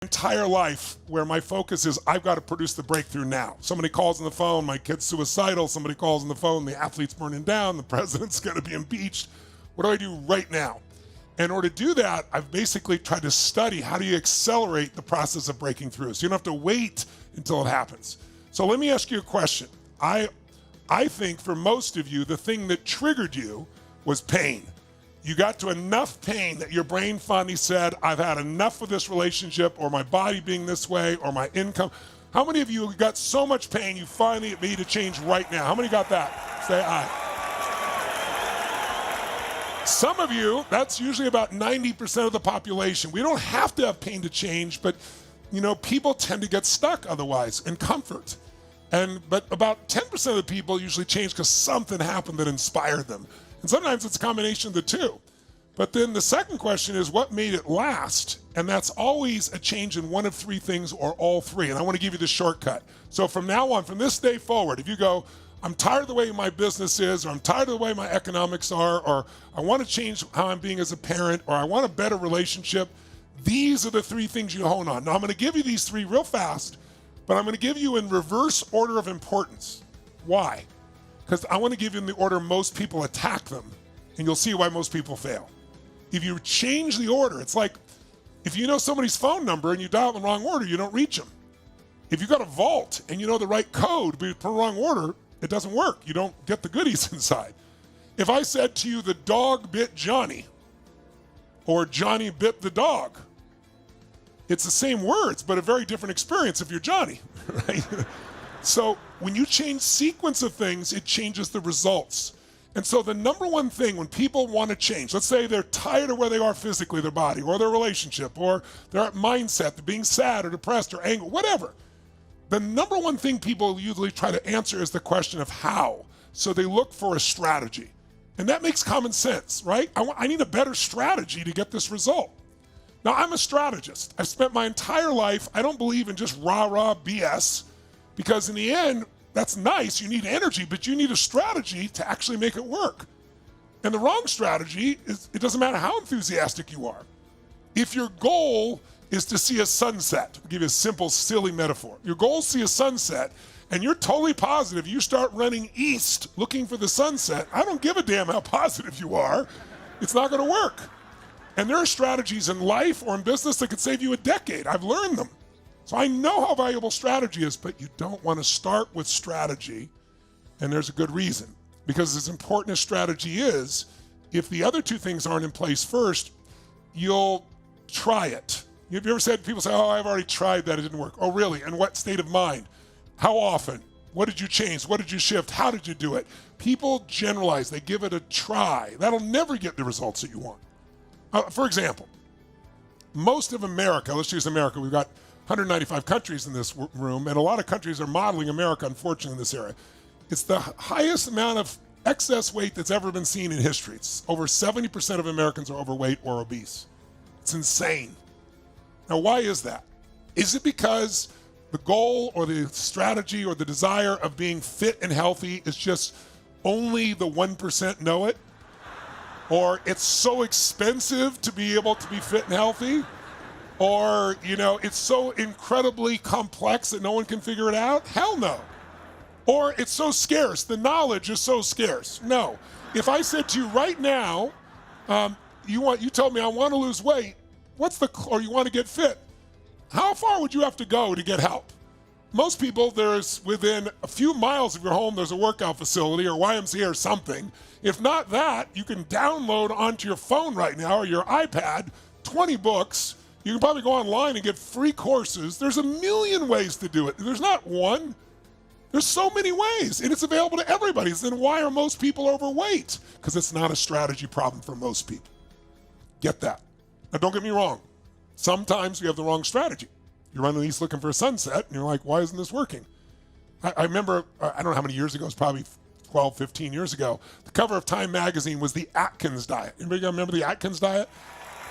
Entire life where my focus is I've got to produce the breakthrough now. Somebody calls on the phone, my kid's suicidal. Somebody calls on the phone, the athlete's burning down, the president's going to be impeached. What do I do right now? In order to do that, I've basically tried to study how do you accelerate the process of breaking through. So you don't have to wait until it happens. So let me ask you a question. I think for most of you, the thing that triggered you was pain. You got to enough pain that your brain finally said, I've had enough of this relationship or my body being this way or my income. How many of you got so much pain you finally made a change right now? How many got that? Say aye. Some of you, that's usually about 90% of the population. We don't have to have pain to change, but people tend to get stuck otherwise in comfort. But about 10% of the people usually change because something happened that inspired them. And sometimes it's a combination of the two. But then the second question is what made it last? And that's always a change in one of three things or all three. And I want to give you the shortcut. So from now on, from this day forward, if you go, I'm tired of the way my business is, or I'm tired of the way my economics are, or I want to change how I'm being as a parent, or I want a better relationship, these are the three things you hone on. Now I'm going to give you these three real fast, but I'm going to give you in reverse order of importance. Why? Because I want to give you in the order most people attack them, and you'll see why most people fail. If you change the order, it's like if you know somebody's phone number and you dial it in the wrong order, you don't reach them. If you got a vault and you know the right code, but you put the wrong order, it doesn't work. You don't get the goodies inside. If I said to you, the dog bit Johnny, or Johnny bit the dog, it's the same words, but a very different experience if you're Johnny, right? So when you change sequence of things, it changes the results. And so the number one thing when people want to change, let's say they're tired of where they are physically, their body, or their relationship, or their mindset, they're being sad or depressed or angry, whatever. The number one thing people usually try to answer is the question of how. So they look for a strategy. And that makes common sense, right? I need a better strategy to get this result. Now, I'm a strategist. I've spent my entire life, I don't believe in just rah-rah BS. Because in the end, that's nice, you need energy, but you need a strategy to actually make it work. And the wrong strategy is, it doesn't matter how enthusiastic you are. If your goal is to see a sunset, I'll give you a simple, silly metaphor. Your goal is to see a sunset, and you're totally positive you start running east looking for the sunset, I don't give a damn how positive you are, it's not gonna work. And there are strategies in life or in business that could save you a decade. I've learned them. So I know how valuable strategy is, but you don't want to start with strategy, and there's a good reason. Because as important as strategy is, if the other two things aren't in place first, you'll try it. Have you ever said, people say, oh, I've already tried that, it didn't work. Oh, really? In what state of mind? How often? What did you change? What did you shift? How did you do it? People generalize, they give it a try. That'll never get the results that you want. For example, most of America, let's use America, we've got 195 countries in this room, and a lot of countries are modeling America, unfortunately, in this area. It's the highest amount of excess weight that's ever been seen in history. It's over 70% of Americans are overweight or obese. It's insane. Now, why is that? Is it because the goal or the strategy or the desire of being fit and healthy is just only the 1% know it? Or it's so expensive to be able to be fit and healthy? Or, it's so incredibly complex that no one can figure it out? Hell no. Or it's so scarce, the knowledge is so scarce. No. If I said to you right now, you told me I want to lose weight, or you want to get fit, how far would you have to go to get help? Most people, there's within a few miles of your home, there's a workout facility or YMCA or something. If not that, you can download onto your phone right now or your iPad 20 books. You can probably go online and get free courses. There's a million ways to do it. There's not one. There's so many ways, and it's available to everybody. Then why are most people overweight? Because it's not a strategy problem for most people. Get that. Now, don't get me wrong. Sometimes you have the wrong strategy. You're running east looking for a sunset, and you're like, why isn't this working? I remember, I don't know how many years ago, it was probably 12, 15 years ago, the cover of Time magazine was the Atkins diet. Anybody remember the Atkins diet?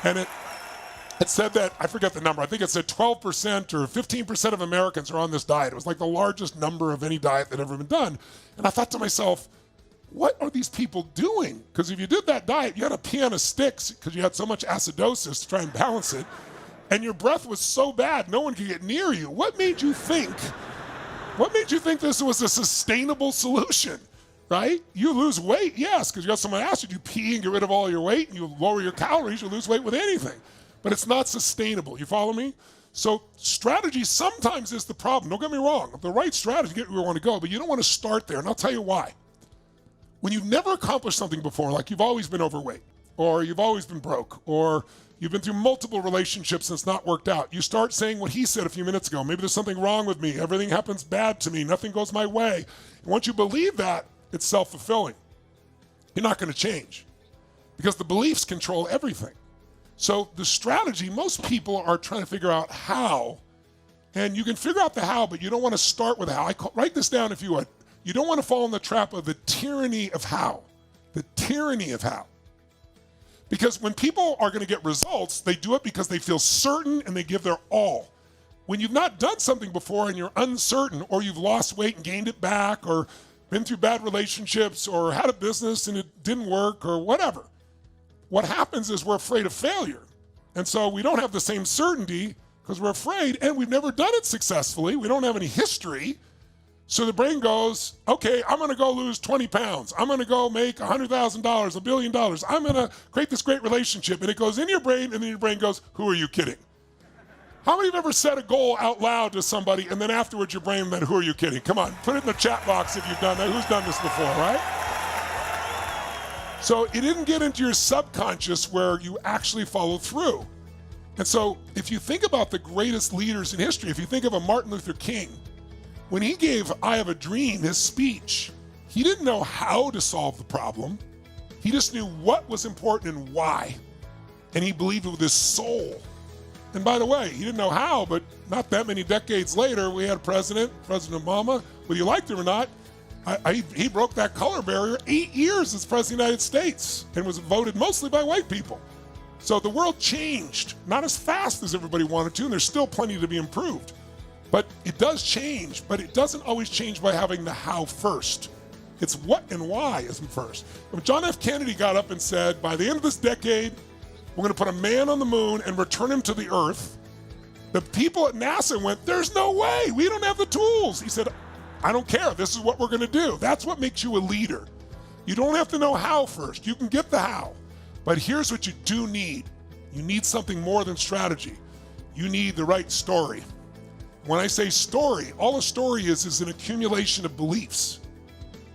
And it said that, I forget the number, I think it said 12% or 15% of Americans are on this diet. It was like the largest number of any diet that had ever been done. And I thought to myself, what are these people doing? Because if you did that diet, you had to pee on a stick because you had so much acidosis to try and balance it. and your breath was so bad no one could get near you. What made you think this was a sustainable solution, right? You lose weight, yes, because you got someone asked you pee and get rid of all your weight and you lower your calories, you lose weight with anything. But it's not sustainable. You follow me? So strategy sometimes is the problem. Don't get me wrong. The right strategy get where you want to go, but you don't want to start there, and I'll tell you why. When you've never accomplished something before, like you've always been overweight, or you've always been broke, or you've been through multiple relationships and it's not worked out, you start saying what he said a few minutes ago. Maybe there's something wrong with me. Everything happens bad to me. Nothing goes my way. And once you believe that, it's self-fulfilling. You're not going to change because the beliefs control everything. So the strategy, most people are trying to figure out how, and you can figure out the how, but you don't want to start with the how. Write this down if you would. You don't want to fall in the trap of the tyranny of how. The tyranny of how. Because when people are going to get results, they do it because they feel certain and they give their all. When you've not done something before and you're uncertain, or you've lost weight and gained it back, or been through bad relationships, or had a business and it didn't work, or whatever, what happens is we're afraid of failure. And so we don't have the same certainty because we're afraid, and we've never done it successfully. We don't have any history. So the brain goes, okay, I'm going to go lose 20 pounds. I'm going to go make $100,000, $1 billion. I'm going to create this great relationship. And it goes in your brain, and then your brain goes, who are you kidding? How many of you have ever said a goal out loud to somebody, and then afterwards your brain went, who are you kidding? Come on, put it in the chat box if you've done that. Who's done this before, right? So it didn't get into your subconscious where you actually follow through. And so if you think about the greatest leaders in history, if you think of a Martin Luther King, when he gave I Have a Dream, his speech, he didn't know how to solve the problem. He just knew what was important and why. And he believed it with his soul. And by the way, he didn't know how, but not that many decades later, we had a President Obama, whether you liked him or not, he broke that color barrier 8 years as President of the United States and was voted mostly by white people. So the world changed, not as fast as everybody wanted to, and there's still plenty to be improved. But it does change, but it doesn't always change by having the how first. It's what and why is first. When John F. Kennedy got up and said, by the end of this decade, we're going to put a man on the moon and return him to the earth, the people at NASA went, there's no way, we don't have the tools. He said, I don't care, this is what we're going to do. That's what makes you a leader. You don't have to know how first, you can get the how. But here's what you do need. You need something more than strategy. You need the right story. When I say story, all a story is an accumulation of beliefs.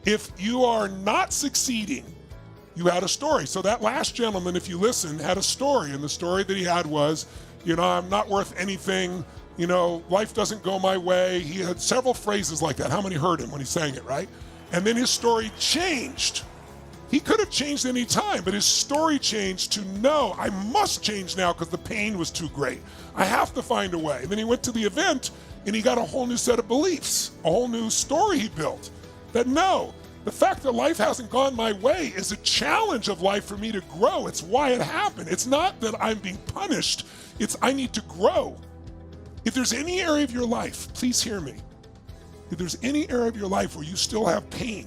If you are not succeeding, you had a story. So that last gentleman, if you listen, had a story. And the story that he had was, I'm not worth anything. Life doesn't go my way. He had several phrases like that. How many heard him when he sang it, right? And then his story changed. He could have changed any time, but his story changed to no, I must change now because the pain was too great. I have to find a way. And then he went to the event and he got a whole new set of beliefs, a whole new story he built. That no, the fact that life hasn't gone my way is a challenge of life for me to grow. It's why it happened. It's not that I'm being punished. It's I need to grow. If there's any area of your life, please hear me. If there's any area of your life where you still have pain,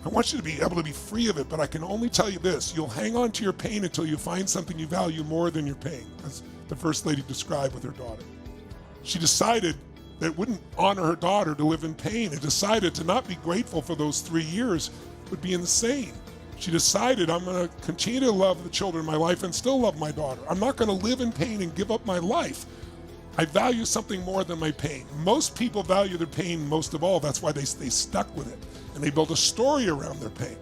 I want you to be able to be free of it, but I can only tell you this. You'll hang on to your pain until you find something you value more than your pain, as the First Lady described with her daughter. She decided that it wouldn't honor her daughter to live in pain, and decided to not be grateful for those 3 years would be insane. She decided, I'm going to continue to love the children in my life and still love my daughter. I'm not going to live in pain and give up my life. I value something more than my pain. Most people value their pain most of all. That's why they stay stuck with it. And they build a story around their pain.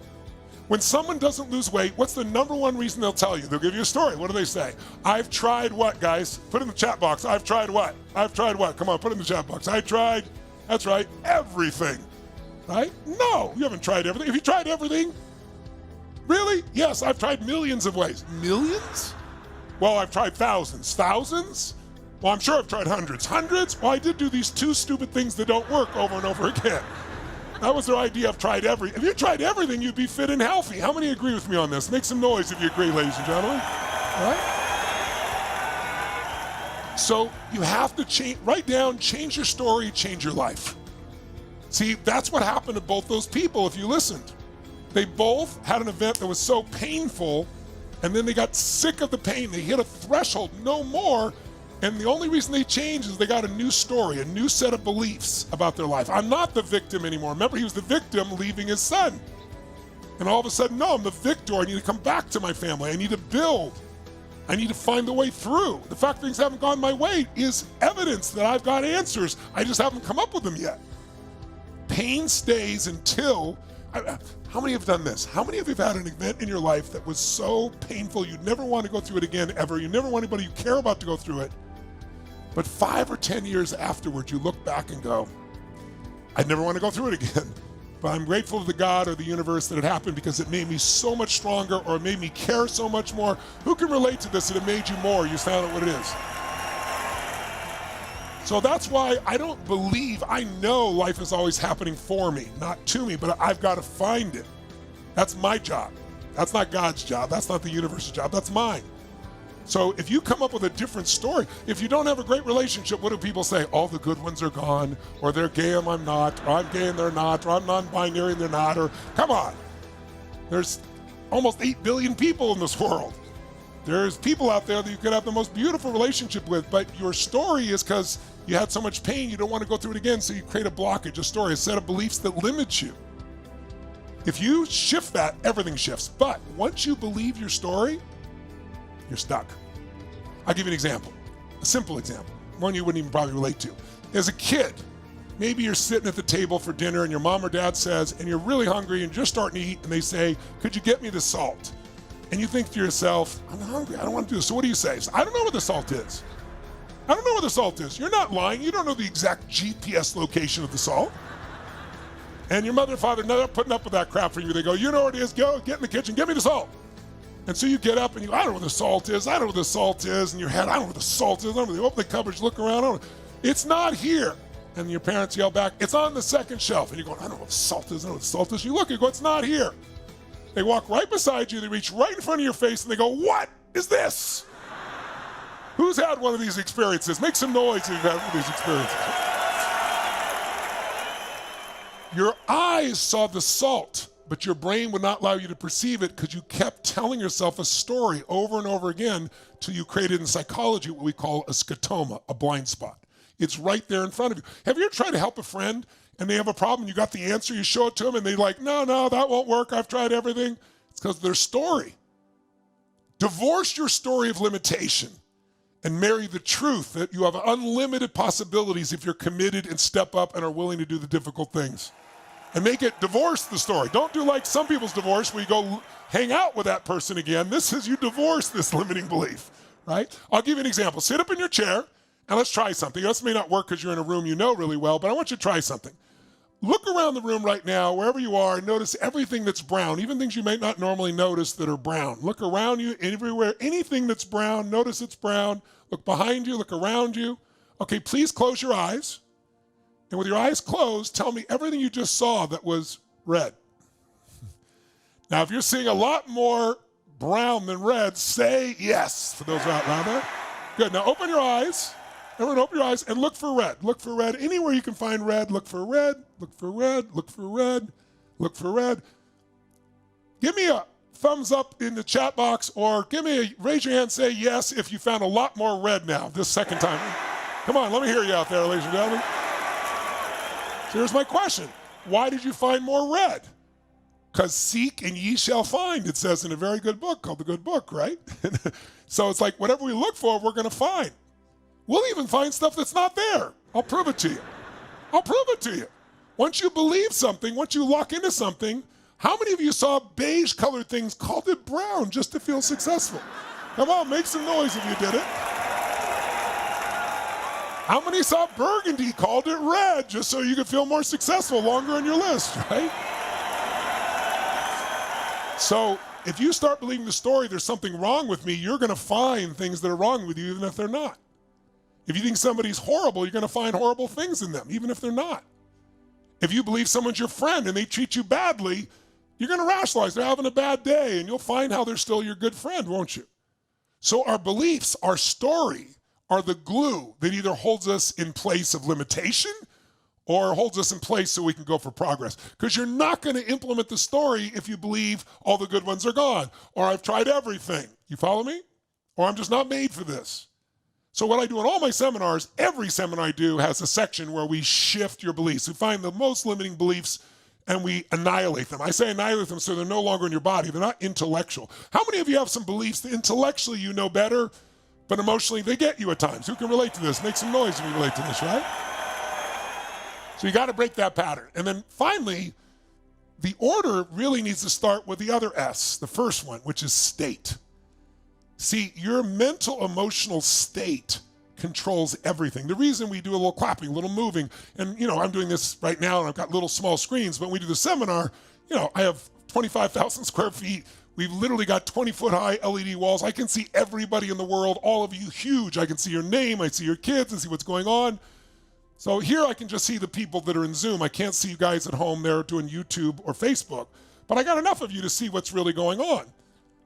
When someone doesn't lose weight, what's the number one reason they'll tell you? They'll give you a story. What do they say? I've tried what, guys? Put in the chat box. I've tried what? I've tried what? Come on, put it in the chat box. I tried, that's right, everything. Right? No, you haven't tried everything. Have you tried everything? Really? Yes, I've tried millions of ways. Millions? Well, I've tried thousands. Thousands? Well, I'm sure I've tried hundreds. Hundreds? Well, I did do these 2 stupid things that don't work over and over again. That was their idea of tried everything. If you tried everything, you'd be fit and healthy. How many agree with me on this? Make some noise if you agree, ladies and gentlemen. All right? So you have to write down, change your story, change your life. See, that's what happened to both those people if you listened. They both had an event that was so painful, and then they got sick of the pain. They hit a threshold, no more. And the only reason they change is they got a new story, a new set of beliefs about their life. I'm not the victim anymore. Remember, he was the victim leaving his son. And all of a sudden, no, I'm the victor. I need to come back to my family. I need to build. I need to find a way through. The fact things haven't gone my way is evidence that I've got answers. I just haven't come up with them yet. Pain stays until, how many have done this? How many of you have had an event in your life that was so painful you'd never want to go through it again ever? You never want anybody you care about to go through it. But 5 or 10 years afterwards, you look back and go, I'd never want to go through it again. But I'm grateful to the God or the universe that it happened because it made me so much stronger or it made me care so much more. Who can relate to this that it made you more? You found out what it is. So that's why I don't believe, I know life is always happening for me, not to me, but I've got to find it. That's my job. That's not God's job. That's not the universe's job. That's mine. So if you come up with a different story, if you don't have a great relationship, what do people say? All the good ones are gone, or they're gay and I'm not, or I'm gay and they're not, or I'm non-binary and they're not, or come on. There's almost 8 billion people in this world. There's people out there that you could have the most beautiful relationship with, but your story is because you had so much pain, you don't want to go through it again, so you create a blockage, a story, a set of beliefs that limits you. If you shift that, everything shifts. But once you believe your story, you're stuck. I'll give you an example, a simple example, one you wouldn't even probably relate to. As a kid, maybe you're sitting at the table for dinner and your mom or dad says, and you're really hungry and just starting to eat, and they say, could you get me the salt? And you think to yourself, I'm hungry, I don't want to do this. So what do you say? I don't know where the salt is. I don't know where the salt is. You're not lying. You don't know the exact GPS location of the salt. And your mother and father, no, they're putting up with that crap for you. They go, you know where it is, go, get in the kitchen, get me the salt. And so you get up and you, I don't know where the salt is, I don't know where the salt is, in your head, I don't know where the salt is, I don't know, they open the cupboards, look around, I don't know. It's not here. And your parents yell back, it's on the second shelf. And you're going, I don't know what the salt is, I don't know what the salt is. You look, you go, it's not here. They walk right beside you, they reach right in front of your face, and they go, what is this? Who's had one of these experiences? Make some noise if you've had one of these experiences. Your eyes saw the salt, but your brain would not allow you to perceive it because you kept telling yourself a story over and over again till you created in psychology what we call a scotoma, a blind spot. It's right there in front of you. Have you ever tried to help a friend and they have a problem, you got the answer, you show it to them and they're like, no, that won't work, I've tried everything. It's because of their story. Divorce your story of limitation and marry the truth that you have unlimited possibilities if you're committed and step up and are willing to do the difficult things. And make it, divorce the story. Don't do like some people's divorce where you go hang out with that person again. This is you divorce this limiting belief, right? I'll give you an example. Sit up in your chair and let's try something. This may not work because you're in a room you know really well, but I want you to try something. Look around the room right now, wherever you are, and notice everything that's brown, even things you may not normally notice that are brown. Look around you, everywhere, anything that's brown, notice it's brown. Look behind you, look around you. Okay, please close your eyes. And with your eyes closed, tell me everything you just saw that was red. Now, if you're seeing a lot more brown than red, say yes for those out there. Good, now open your eyes. Everyone open your eyes and look for red. Look for red. Anywhere you can find red, look for red, look for red, look for red, look for red. Give me a thumbs up in the chat box or raise your hand, say yes if you found a lot more red now, this second time. Come on, let me hear you out there, ladies and gentlemen. So here's my question. Why did you find more red? Because seek and ye shall find, it says in a very good book called The Good Book, right? So it's like whatever we look for, we're going to find. We'll even find stuff that's not there. I'll prove it to you. I'll prove it to you. Once you believe something, once you lock into something, how many of you saw beige colored things, called it brown just to feel successful? Come on, make some noise if you did it. How many saw burgundy, called it red just so you could feel more successful, longer on your list, right? So if you start believing the story, there's something wrong with me, you're going to find things that are wrong with you even if they're not. If you think somebody's horrible, you're going to find horrible things in them, even if they're not. If you believe someone's your friend and they treat you badly, you're going to rationalize they're having a bad day, and you'll find how they're still your good friend, won't you? So our beliefs, our story, are the glue that either holds us in place of limitation or holds us in place so we can go for progress. Because you're not going to implement the story if you believe all the good ones are gone, or I've tried everything. You follow me? Or I'm just not made for this. So what I do in all my seminars, every seminar I do has a section where we shift your beliefs. We find the most limiting beliefs and we annihilate them. I say annihilate them so they're no longer in your body. They're not intellectual. How many of you have some beliefs that intellectually you know better, but emotionally they get you at times? Who can relate to this? Make some noise when you relate to this, right? So you got to break that pattern. And then finally, the order really needs to start with the other S, the first one, which is state. See, your mental emotional state controls everything. The reason we do a little clapping, a little moving, and I'm doing this right now and I've got little small screens, but when we do the seminar, I have 25,000 square feet. We've literally got 20-foot high LED walls. I can see everybody in the world, all of you huge. I can see your name, I see your kids, I see what's going on. So here I can just see the people that are in Zoom. I can't see you guys at home there doing YouTube or Facebook, but I got enough of you to see what's really going on.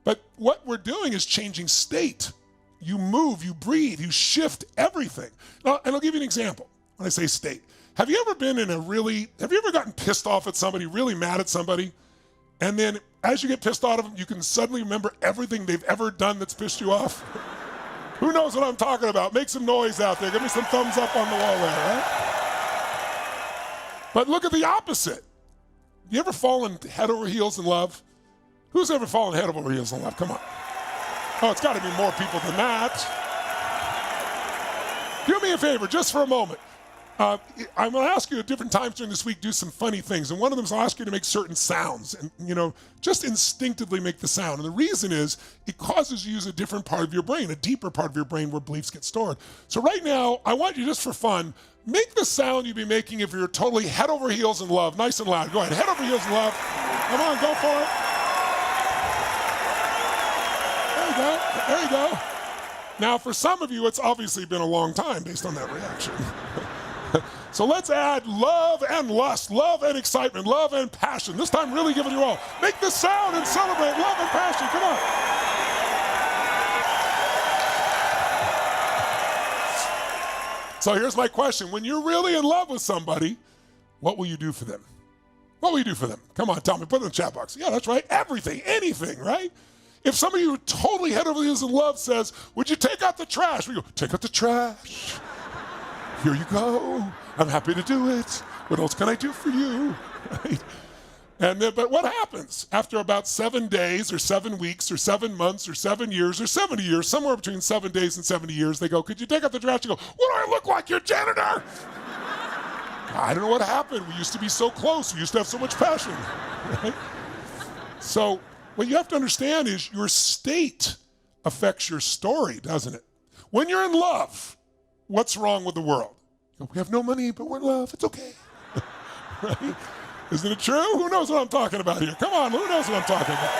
But what we're doing is changing state. You move, you breathe, you shift everything. Now, and I'll give you an example when I say state. Have you ever gotten pissed off at somebody, really mad at somebody, and then as you get pissed off at them, you can suddenly remember everything they've ever done that's pissed you off? Who knows what I'm talking about? Make some noise out there. Give me some thumbs up on the wall there, right? But look at the opposite. You ever fallen head over heels in love? Who's ever fallen head over heels in love? Come on. Oh, it's got to be more people than that. Do me a favor, just for a moment. I'm going to ask you at different times during this week, do some funny things. And one of them is I'll ask you to make certain sounds and, just instinctively make the sound. And the reason is it causes you to use a different part of your brain, a deeper part of your brain where beliefs get stored. So right now, I want you just for fun, make the sound you'd be making if you're totally head over heels in love, nice and loud. Go ahead, head over heels in love. Come on, go for it. There you go. Now, for some of you, it's obviously been a long time based on that reaction. So let's add love and lust, love and excitement, love and passion. This time, really give it your all. Make the sound and celebrate love and passion. Come on. So here's my question. When you're really in love with somebody, what will you do for them? What will you do for them? Come on, tell me. Put it in the chat box. Yeah, that's right. Everything, anything, right? If somebody who totally head over heels in love says, would you take out the trash? We go, take out the trash. Here you go. I'm happy to do it. What else can I do for you? Right? And then, but what happens after about 7 days or 7 weeks or 7 months or 7 years or 70 years, somewhere between 7 days and 70 years, they go, could you take out the trash? You go, what do I look like, your janitor? I don't know what happened. We used to be so close. We used to have so much passion. Right? So what you have to understand is your state affects your story, doesn't it? When you're in love, what's wrong with the world? We have no money, but we're in love. It's okay. Right? Isn't it true? Who knows what I'm talking about here? Come on, who knows what I'm talking about?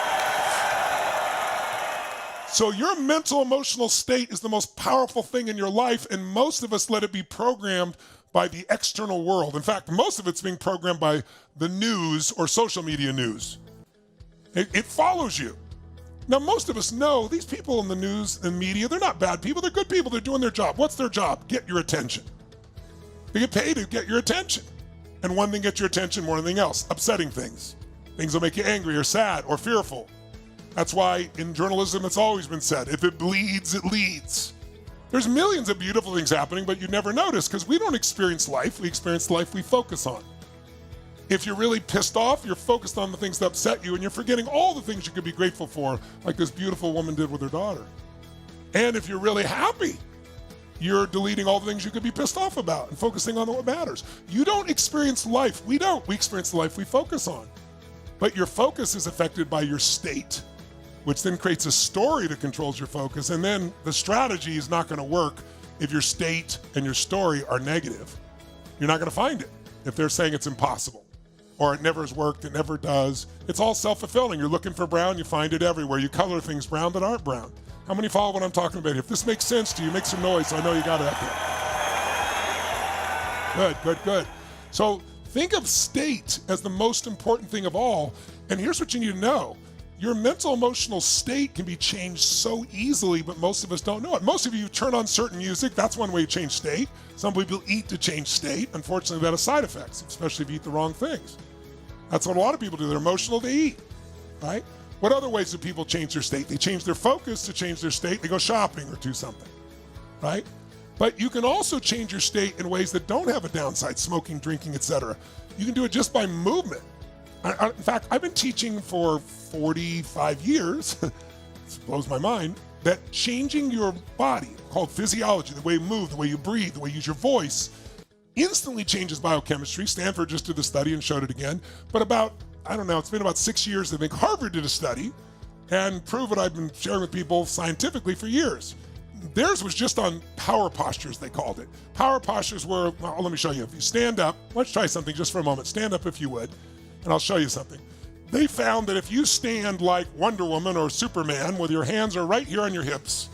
So your mental emotional state is the most powerful thing in your life, and most of us let it be programmed by the external world. In fact, most of it's being programmed by the news or social media news. It follows you. Now, most of us know these people in the news and media, they're not bad people, they're good people, they're doing their job. What's their job? Get your attention. They get paid to get your attention. And one thing gets your attention more than anything else, upsetting things. Things will make you angry or sad or fearful. That's why in journalism it's always been said, if it bleeds, it leads. There's millions of beautiful things happening, but you never notice because we don't experience life, we experience the life we focus on. If you're really pissed off, you're focused on the things that upset you and you're forgetting all the things you could be grateful for, like this beautiful woman did with her daughter. And if you're really happy, you're deleting all the things you could be pissed off about and focusing on what matters. You don't experience life. We don't. We experience the life we focus on. But your focus is affected by your state, which then creates a story that controls your focus. And then the strategy is not going to work if your state and your story are negative. You're not going to find it if they're saying it's impossible or it never has worked, it never does. It's all self-fulfilling. You're looking for brown, you find it everywhere. You color things brown that aren't brown. How many follow what I'm talking about? If this makes sense to you, make some noise. So I know you got it out there. Good. So think of state as the most important thing of all. And here's what you need to know. Your mental emotional state can be changed so easily, but most of us don't know it. Most of you turn on certain music. That's one way to change state. Some people eat to change state. Unfortunately, that has side effects, especially if you eat the wrong things. That's what a lot of people do. They're emotional, they eat, right? What other ways do people change their state? They change their focus to change their state. They go shopping or do something, right? But you can also change your state in ways that don't have a downside, smoking, drinking, etc. You can do it just by movement. In fact, I've been teaching for 45 years, it blows my mind, that changing your body, called physiology, the way you move, the way you breathe, the way you use your voice, instantly changes biochemistry. Stanford just did the study and showed it again. But it's been about 6 years. I think Harvard did a study and proved what I've been sharing with people scientifically for years. Theirs was just on power postures, they called it. Power postures were, well, let me show you. If you stand up, let's try something just for a moment. Stand up if you would, and I'll show you something. They found that if you stand like Wonder Woman or Superman, with your hands are right here on your hips,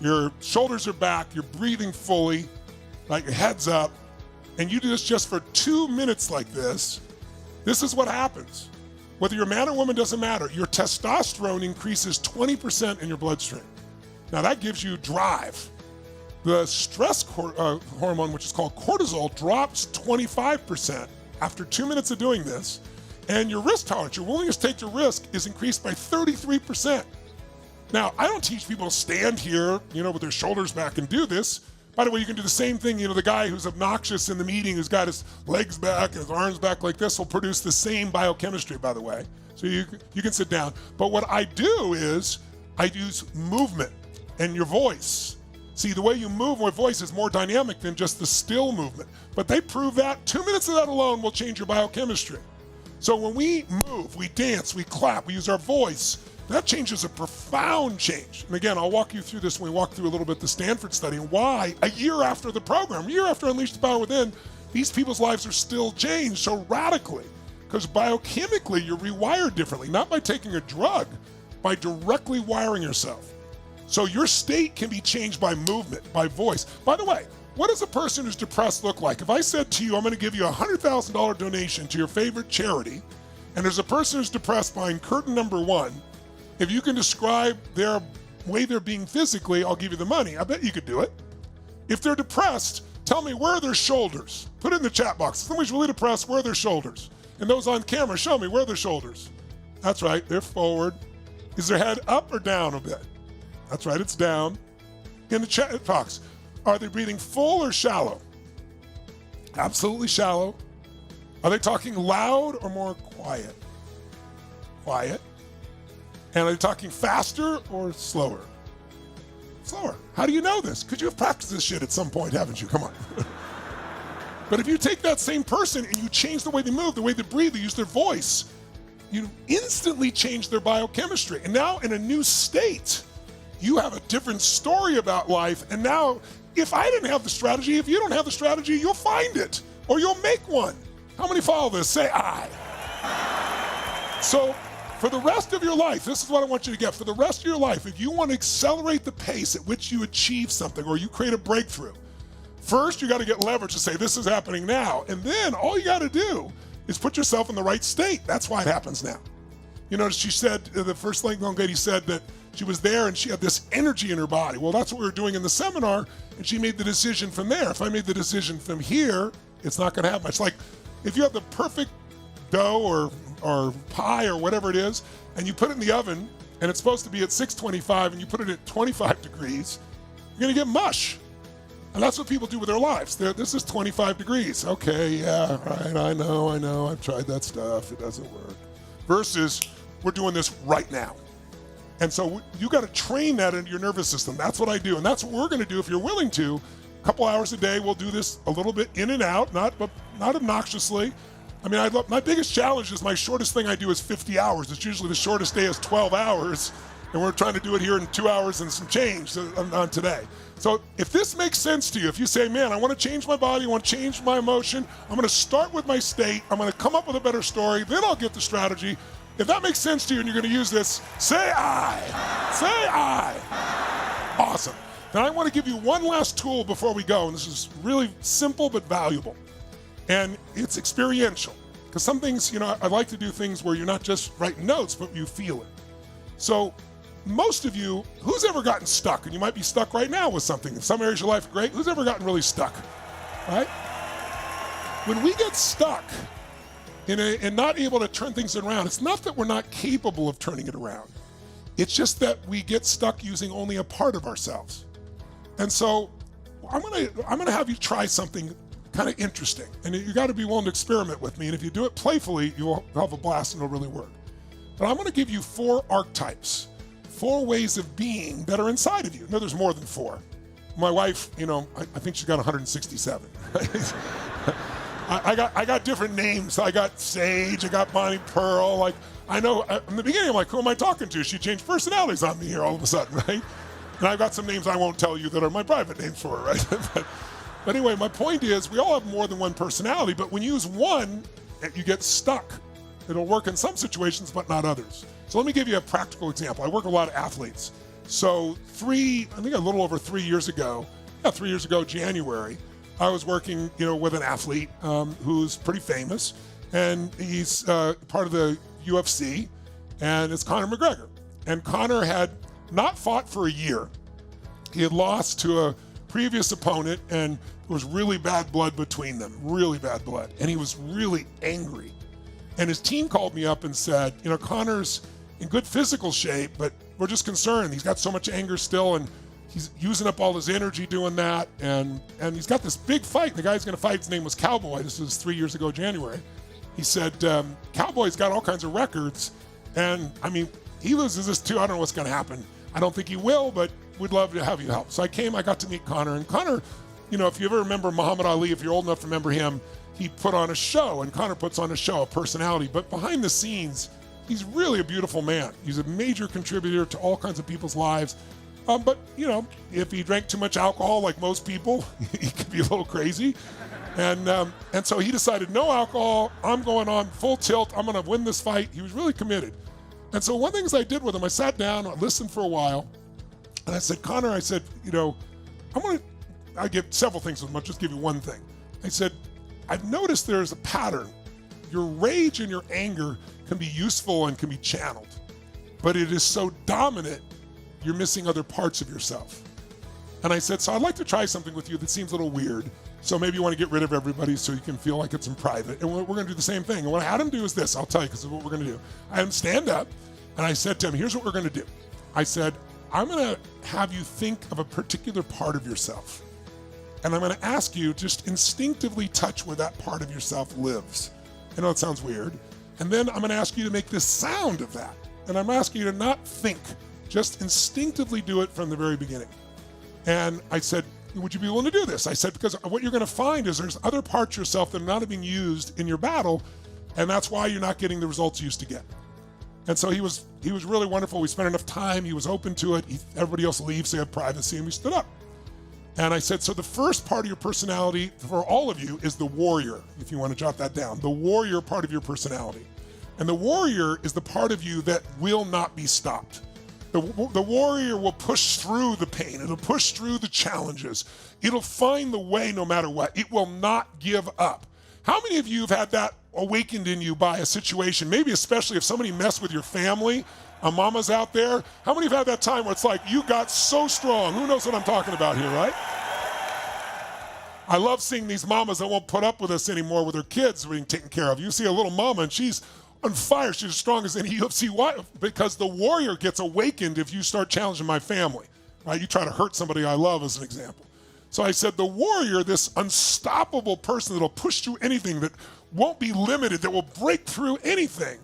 your shoulders are back, you're breathing fully, like your head's up, and you do this just for 2 minutes like this is what happens. Whether you're a man or woman doesn't matter. Your testosterone increases 20% in your bloodstream. Now that gives you drive. The stress hormone, which is called cortisol, drops 25% after 2 minutes of doing this. And your risk tolerance, your willingness to take the risk, is increased by 33%. Now, I don't teach people to stand here, with their shoulders back and do this. By the way, you can do the same thing. The guy who's obnoxious in the meeting, who's got his legs back and his arms back like this, will produce the same biochemistry, by the way. So you can sit down. But what I do is I use movement and your voice. See, the way you move with voice is more dynamic than just the still movement. But they prove that 2 minutes of that alone will change your biochemistry. So when we move, we dance, we clap, we use our voice, that changes a profound change. And again, I'll walk you through this when we walk through a little bit the Stanford study and why a year after the program, a year after Unleash the Power Within, these people's lives are still changed so radically. Because biochemically, you're rewired differently, not by taking a drug, by directly wiring yourself. So your state can be changed by movement, by voice. By the way, what does a person who's depressed look like? If I said to you, I'm going to give you a $100,000 donation to your favorite charity, and there's a person who's depressed behind curtain number 1, if you can describe their way they're being physically, I'll give you the money. I bet you could do it. If they're depressed, tell me, where are their shoulders? Put it in the chat box. If somebody's really depressed, where are their shoulders? And those on camera, show me, where are their shoulders? That's right, they're forward. Is their head up or down a bit? That's right, it's down. In the chat box, are they breathing full or shallow? Absolutely shallow. Are they talking loud or more quiet? Quiet. And are they talking faster or slower? Slower. How do you know this? Because you have practiced this shit at some point, haven't you? Come on. But if you take that same person and you change the way they move, the way they breathe, they use their voice, you instantly change their biochemistry. And now in a new state, you have a different story about life. And now, if I didn't have the strategy, if you don't have the strategy, you'll find it or you'll make one. How many follow this? Say I. So for the rest of your life, this is what I want you to get. For the rest of your life, if you want to accelerate the pace at which you achieve something or you create a breakthrough, first you got to get leverage to say, this is happening now. And then all you got to do is put yourself in the right state. That's why it happens now. She said, the first young lady said that she was there and she had this energy in her body. Well, that's what we were doing in the seminar, and she made the decision from there. If I made the decision from here, it's not going to happen. It's like if you have the perfect dough or pie or whatever it is, and you put it in the oven, and it's supposed to be at 625, and you put it at 25 degrees, you're going to get mush. And that's what people do with their lives. This is 25 degrees. Okay, yeah, right, I know, I've tried that stuff. It doesn't work. Versus, we're doing this right now. And so you got to train that into your nervous system. That's what I do. And that's what we're going to do if you're willing to. A couple hours a day, we'll do this a little bit in and out, not obnoxiously. I mean, my biggest challenge is my shortest thing I do is 50 hours. It's usually the shortest day is 12 hours. And we're trying to do it here in 2 hours and some change on today. So if this makes sense to you, if you say, man, I want to change my body, I want to change my emotion, I'm going to start with my state, I'm going to come up with a better story, then I'll get the strategy. If that makes sense to you and you're going to use this, say I. Say I. Awesome. Now I want to give you one last tool before we go, and this is really simple but valuable. And it's experiential. Because some things, I like to do things where you're not just writing notes, but you feel it. So most of you, who's ever gotten stuck? And you might be stuck right now with something. In some areas of your life are great. Who's ever gotten really stuck? Right? When we get stuck and not able to turn things around, it's not that we're not capable of turning it around. It's just that we get stuck using only a part of ourselves. And so I'm gonna have you try something kind of interesting, and you got to be willing to experiment with me. And if you do it playfully, you'll have a blast and it'll really work. But I'm gonna give you 4 archetypes, 4 ways of being that are inside of you. No, there's more than 4. My wife, I think she's got 167. I got different names. I got Sage, I got Bonnie Pearl. Like, I know in the beginning, I'm like, who am I talking to? She changed personalities on me here all of a sudden, right? And I've got some names I won't tell you that are my private names for her, right? but anyway, my point is we all have more than one personality, but when you use one, you get stuck. It'll work in some situations, but not others. So let me give you a practical example. I work with a lot of athletes. So a little over 3 years ago, 3 years ago, January, I was working, with an athlete who's pretty famous, and he's part of the UFC, and it's Conor McGregor. And Conor had not fought for a year. He had lost to a previous opponent, and there was really bad blood between them, really bad blood. And he was really angry. And his team called me up and said, Conor's in good physical shape, but we're just concerned. He's got so much anger still, and he's using up all his energy doing that. And he's got this big fight. The guy he's going to fight, his name was Cowboy. This was 3 years ago, January. He said, Cowboy's got all kinds of records. And, he loses this too. I don't know what's going to happen. I don't think he will, but we'd love to have you help. So I got to meet Conor. And Conor, if you ever remember Muhammad Ali, if you're old enough to remember him, he put on a show, and Conor puts on a show, a personality. But behind the scenes, he's really a beautiful man. He's a major contributor to all kinds of people's lives. But, if he drank too much alcohol, like most people, he could be a little crazy. And so he decided, no alcohol, I'm going on full tilt, I'm going to win this fight. He was really committed. And so one of the things I did with him, I sat down, I listened for a while, and I said, Conor, I give several things with him, I'll just give you one thing. I said, I've noticed there's a pattern. Your rage and your anger can be useful and can be channeled, but it is so dominant, you're missing other parts of yourself. And I said, so I'd like to try something with you that seems a little weird. So maybe you want to get rid of everybody so you can feel like it's in private. And we're going to do the same thing. And what I had him do is this, I'll tell you, because this is what we're going to do. I had him stand up, and I said to him, here's what we're going to do. I said, I'm going to have you think of a particular part of yourself. And I'm going to ask you just instinctively touch where that part of yourself lives. I know it sounds weird. And then I'm going to ask you to make the sound of that. And I'm asking you to not think, just instinctively do it from the very beginning. And I said, would you be willing to do this? I said, because what you're going to find is there's other parts of yourself that are not being used in your battle, and that's why you're not getting the results you used to get. And so he was really wonderful. We spent enough time. He was open to it. Everybody else leaves, so he had privacy, and we stood up. And I said, so the first part of your personality for all of you is the warrior, if you want to jot that down, the warrior part of your personality. And the warrior is the part of you that will not be stopped. The warrior will push through the pain. It'll push through the challenges. It'll find the way no matter what. It will not give up. How many of you have had that awakened in you by a situation, maybe especially if somebody messed with your family, mamas out there? How many have had that time where it's like you got so strong? Who knows what I'm talking about here, right? I love seeing these mamas that won't put up with us anymore with their kids being taken care of. You see a little mama and she's on fire. She's as strong as any UFC wife, because the warrior gets awakened if you start challenging my family, right? You try to hurt somebody I love, as an example. So I said, the warrior, this unstoppable person that'll push through anything, that won't be limited, that will break through anything.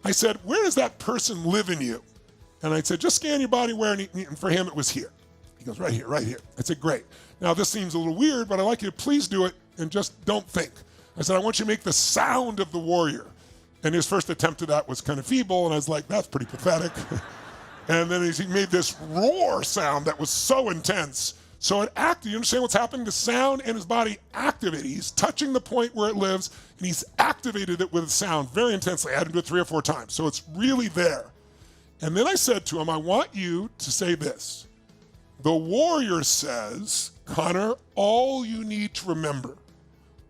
I said, where does that person live in you? And I said, just scan your body where, and for him it was here. He goes, right here, right here. I said, great. Now this seems a little weird, but I'd like you to please do it and just don't think. I said, I want you to make the sound of the warrior. And his first attempt at that was kind of feeble, and I was like, that's pretty pathetic. And then he made this roar sound that was so intense. So it acted, you understand what's happening? The sound and his body activated. He's touching the point where it lives, and he's activated it with a sound very intensely. I had him do it 3 or 4 times, so it's really there. And then I said to him, I want you to say this. The warrior says, Conor, all you need to remember,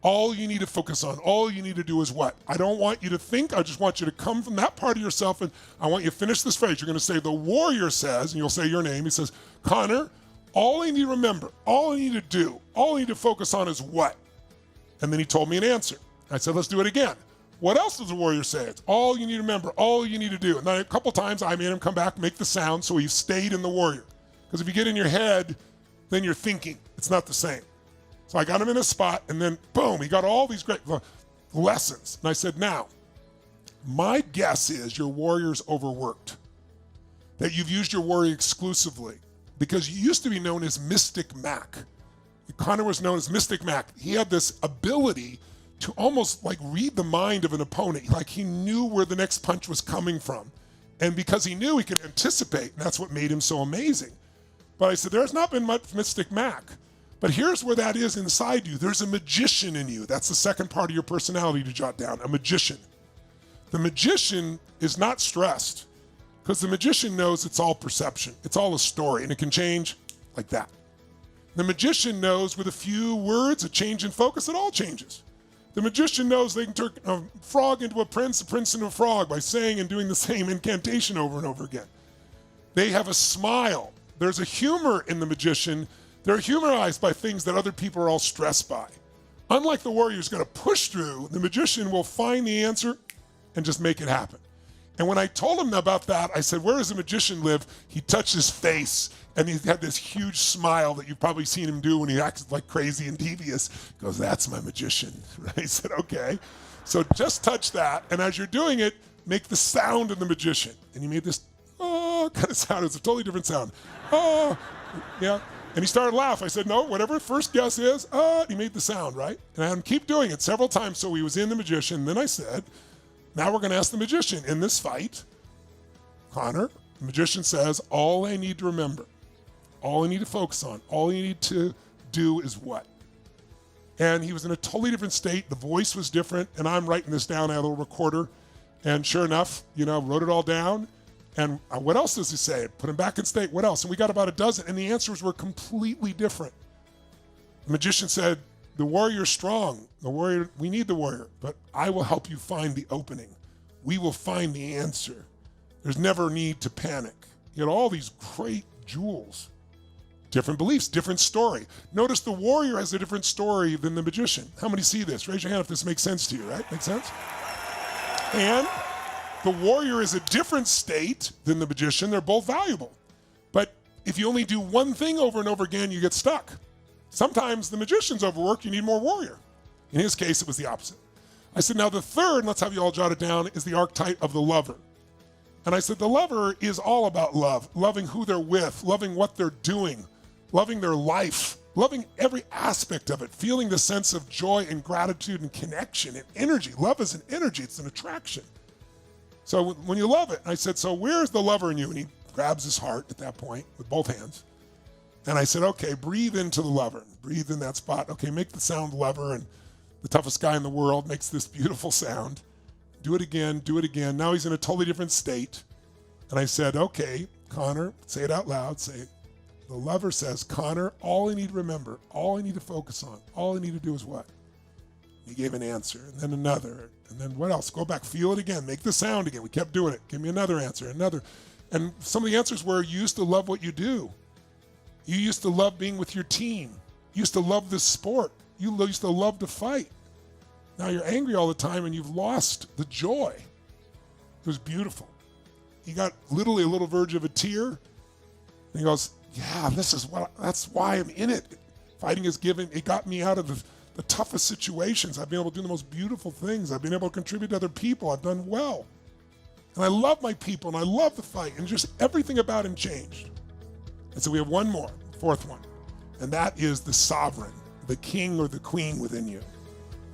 all you need to focus on, all you need to do is what? I don't want you to think, I just want you to come from that part of yourself, and I want you to finish this phrase. You're going to say, the warrior says, and you'll say your name. He says, Conor, all I need to remember, all I need to do, all I need to focus on is what? And then he told me an answer. I said, let's do it again. What else does the warrior say? It's all you need to remember, all you need to do. And then a couple times I made him come back, make the sound, so he stayed in the warrior. Because if you get in your head, than your thinking. It's not the same. So I got him in a spot, and then boom, he got all these great lessons. And I said, now, my guess is your warrior's overworked, that you've used your warrior exclusively, because you used to be known as Mystic Mac. Connor was known as Mystic Mac. He had this ability to almost like read the mind of an opponent. Like he knew where the next punch was coming from. And because he knew, he could anticipate, and that's what made him so amazing. But I said, there's not been much Mystic Mac. But here's where that is inside you. There's a magician in you. That's the second part of your personality to jot down, a magician. The magician is not stressed because the magician knows it's all perception. It's all a story, and it can change like that. The magician knows with a few words, a change in focus, it all changes. The magician knows they can turn a frog into a prince into a frog by saying and doing the same incantation over and over again. They have a smile. There's a humor in the magician. They're humorized by things that other people are all stressed by. Unlike the warrior who's going to push through, the magician will find the answer and just make it happen. And when I told him about that, I said, where does the magician live? He touched his face, and he had this huge smile that you've probably seen him do when he acts like crazy and devious. He goes, that's my magician. I said, okay. So just touch that, and as you're doing it, make the sound of the magician. And he made this, oh, kind of sound. It's a totally different sound. Oh, yeah. And he started laughing. I said, no, whatever first guess is, he made the sound, right? And I had him keep doing it several times so he was in the magician. Then I said, now we're going to ask the magician, in this fight, Connor, the magician says, all I need to remember, all I need to focus on, all I need to do is what? And he was in a totally different state. The voice was different, and I'm writing this down. I had a little recorder, and sure enough, wrote it all down. And what else does he say? Put him back in state. What else? And we got about a dozen, and the answers were completely different. The magician said, the warrior's strong. The warrior, we need the warrior, but I will help you find the opening. We will find the answer. There's never need to panic. You had all these great jewels. Different beliefs, different story. Notice the warrior has a different story than the magician. How many see this? Raise your hand if this makes sense to you, right? Make sense? And the warrior is a different state than the magician. They're both valuable. But if you only do one thing over and over again, you get stuck. Sometimes the magician's overworked, you need more warrior. In his case, it was the opposite. I said, now the third, and let's have you all jot it down, is the archetype of the lover. And I said, the lover is all about love, loving who they're with, loving what they're doing, loving their life, loving every aspect of it, feeling the sense of joy and gratitude and connection and energy. Love is an energy, it's an attraction. So when you love it, I said, so where's the lover in you? And he grabs his heart at that point with both hands. And I said, okay, breathe into the lover. Breathe in that spot. Okay, make the sound lover, and the toughest guy in the world makes this beautiful sound. Do it again, do it again. Now he's in a totally different state. And I said, okay, Connor, say it out loud. Say it. The lover says, Connor, all I need to remember, all I need to focus on, all I need to do is what? He gave an answer, and then another, and then what else? Go back, feel it again, make the sound again. We kept doing it. Give me another answer, another. And some of the answers were, you used to love what you do. You used to love being with your team. You used to love this sport. You used to love to fight. Now you're angry all the time and you've lost the joy. It was beautiful. He got literally a little verge of a tear. And he goes, yeah, that's why I'm in it. Fighting is given. It got me out of the toughest situations. I've been able to do the most beautiful things. I've been able to contribute to other people. I've done well. And I love my people and I love the fight. And just everything about him changed. And so we have one more, fourth one. And that is the sovereign, the king or the queen within you. You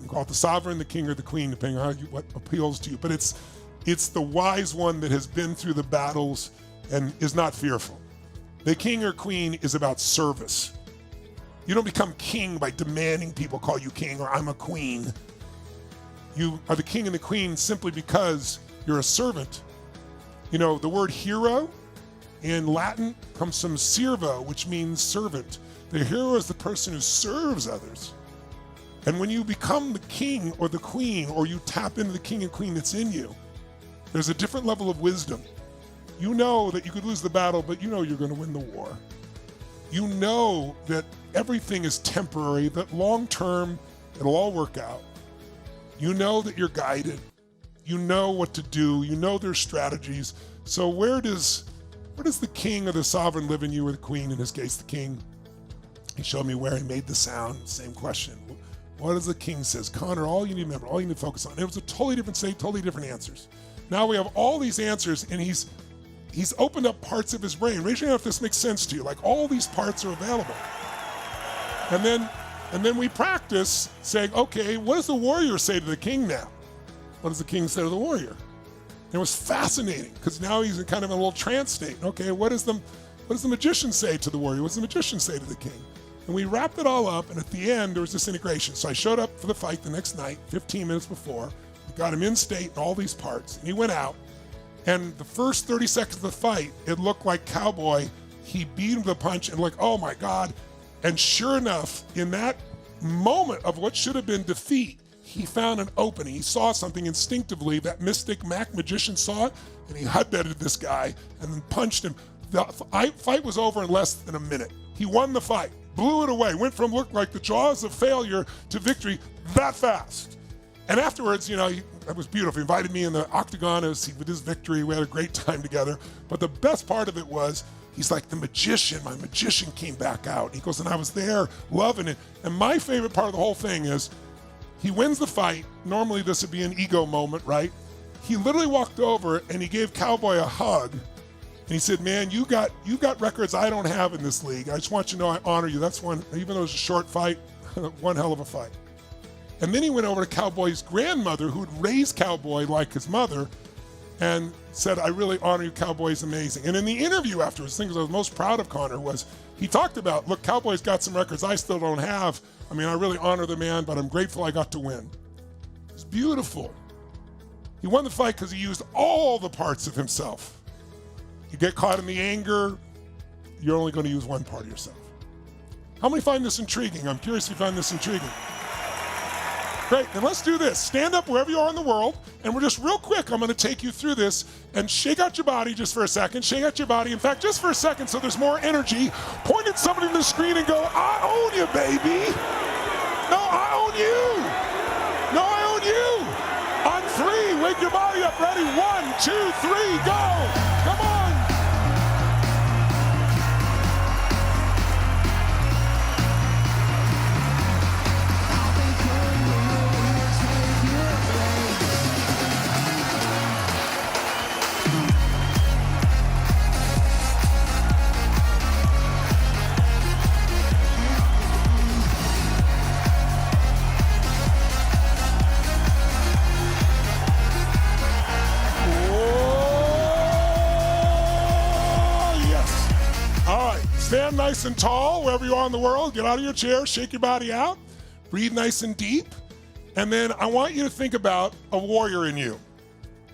can call it the sovereign, the king, or the queen, depending on what appeals to you. But it's the wise one that has been through the battles and is not fearful. The king or queen is about service. You don't become king by demanding people call you king or I'm a queen. You are the king and the queen simply because you're a servant. You know, the word hero in Latin comes from servo, which means servant. The hero is the person who serves others. And when you become the king or the queen, or you tap into the king and queen that's in you, there's a different level of wisdom. You know that you could lose the battle, but you know you're going to win the war. You know that everything is temporary, that long term, it'll all work out. You know that you're guided. You know what to do. You know there's strategies. So where does the king or the sovereign live in you, or the queen, in this case, the king? He showed me where he made the sound, same question. What does the king says? Connor, all you need to remember, all you need to focus on. It was a totally different state, totally different answers. Now we have all these answers, and he's opened up parts of his brain. Raise your hand if this makes sense to you. Like, all these parts are available. And then we practice saying, okay, what does the warrior say to the king now? What does the king say to the warrior? And it was fascinating, because now he's in kind of a little trance state. Okay, what does the magician say to the warrior? What does the magician say to the king? And we wrapped it all up, and at the end, there was this integration. So I showed up for the fight the next night, 15 minutes before. We got him in state in all these parts, and he went out. And the first 30 seconds of the fight, it looked like Cowboy. He beat him to the punch, and like, oh my God. And sure enough, in that moment of what should have been defeat, he found an opening. He saw something instinctively. That mystic Mac magician saw it, and he hot-bedded this guy and then punched him. The fight was over in less than a minute. He won the fight, blew it away, went from look like the jaws of failure to victory that fast. And afterwards, it was beautiful. He invited me in the octagon with his victory. We had a great time together. But the best part of it was, he's like, my magician came back out. He goes, and I was there loving it. And my favorite part of the whole thing is, he wins the fight. Normally this would be an ego moment, right? He literally walked over and he gave Cowboy a hug. And he said, man, you got records I don't have in this league. I just want you to know I honor you. That's one, even though it was a short fight, one hell of a fight. And then he went over to Cowboy's grandmother, who'd raised Cowboy like his mother, and said, I really honor you, Cowboy's amazing. And in the interview afterwards, the thing I was most proud of Connor was, he talked about, look, Cowboy's got some records I still don't have. I mean, I really honor the man, but I'm grateful I got to win. It's beautiful. He won the fight because he used all the parts of himself. You get caught in the anger, you're only going to use one part of yourself. How many find this intriguing? I'm curious if you find this intriguing. Great, then let's do this. Stand up wherever you are in the world, and we're just real quick, I'm gonna take you through this, and shake out your body just for a second. Shake out your body, in fact, just for a second so there's more energy. Point at somebody on the screen and go, I own you, baby. No, I own you. No, I own you. On three, wake your body up. Ready? 1, 2, 3, go. Come on. Stand nice and tall wherever you are in the world. Get out of your chair, shake your body out, breathe nice and deep. And then I want you to think about a warrior in you.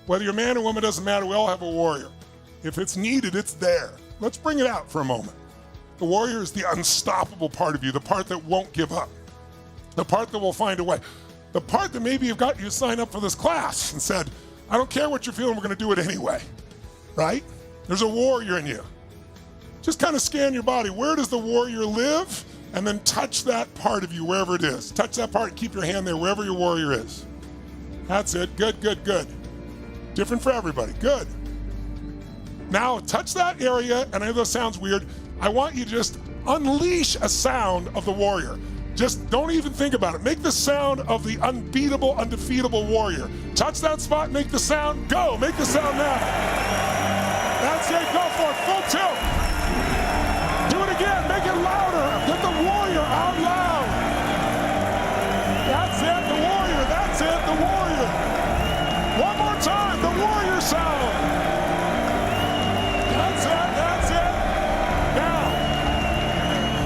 Whether you're a man or woman, doesn't matter, we all have a warrior. If it's needed, it's there. Let's bring it out for a moment. The warrior is the unstoppable part of you, the part that won't give up, the part that will find a way, the part that maybe have got you to sign up for this class and said, I don't care what you're feeling, we're gonna do it anyway, right? There's a warrior in you. Just kind of scan your body. Where does the warrior live? And then touch that part of you, wherever it is. Touch that part and keep your hand there, wherever your warrior is. That's it. Good, good, good. Different for everybody. Good. Now, touch that area, and I know this sounds weird. I want you to just unleash a sound of the warrior. Just don't even think about it. Make the sound of the unbeatable, undefeatable warrior. Touch that spot, make the sound, go. Make the sound now. That's it, go for it, full tilt. Do it again, make it louder. Get the warrior out loud. That's it, the warrior, that's it, the warrior. One more time, the warrior sound. That's it.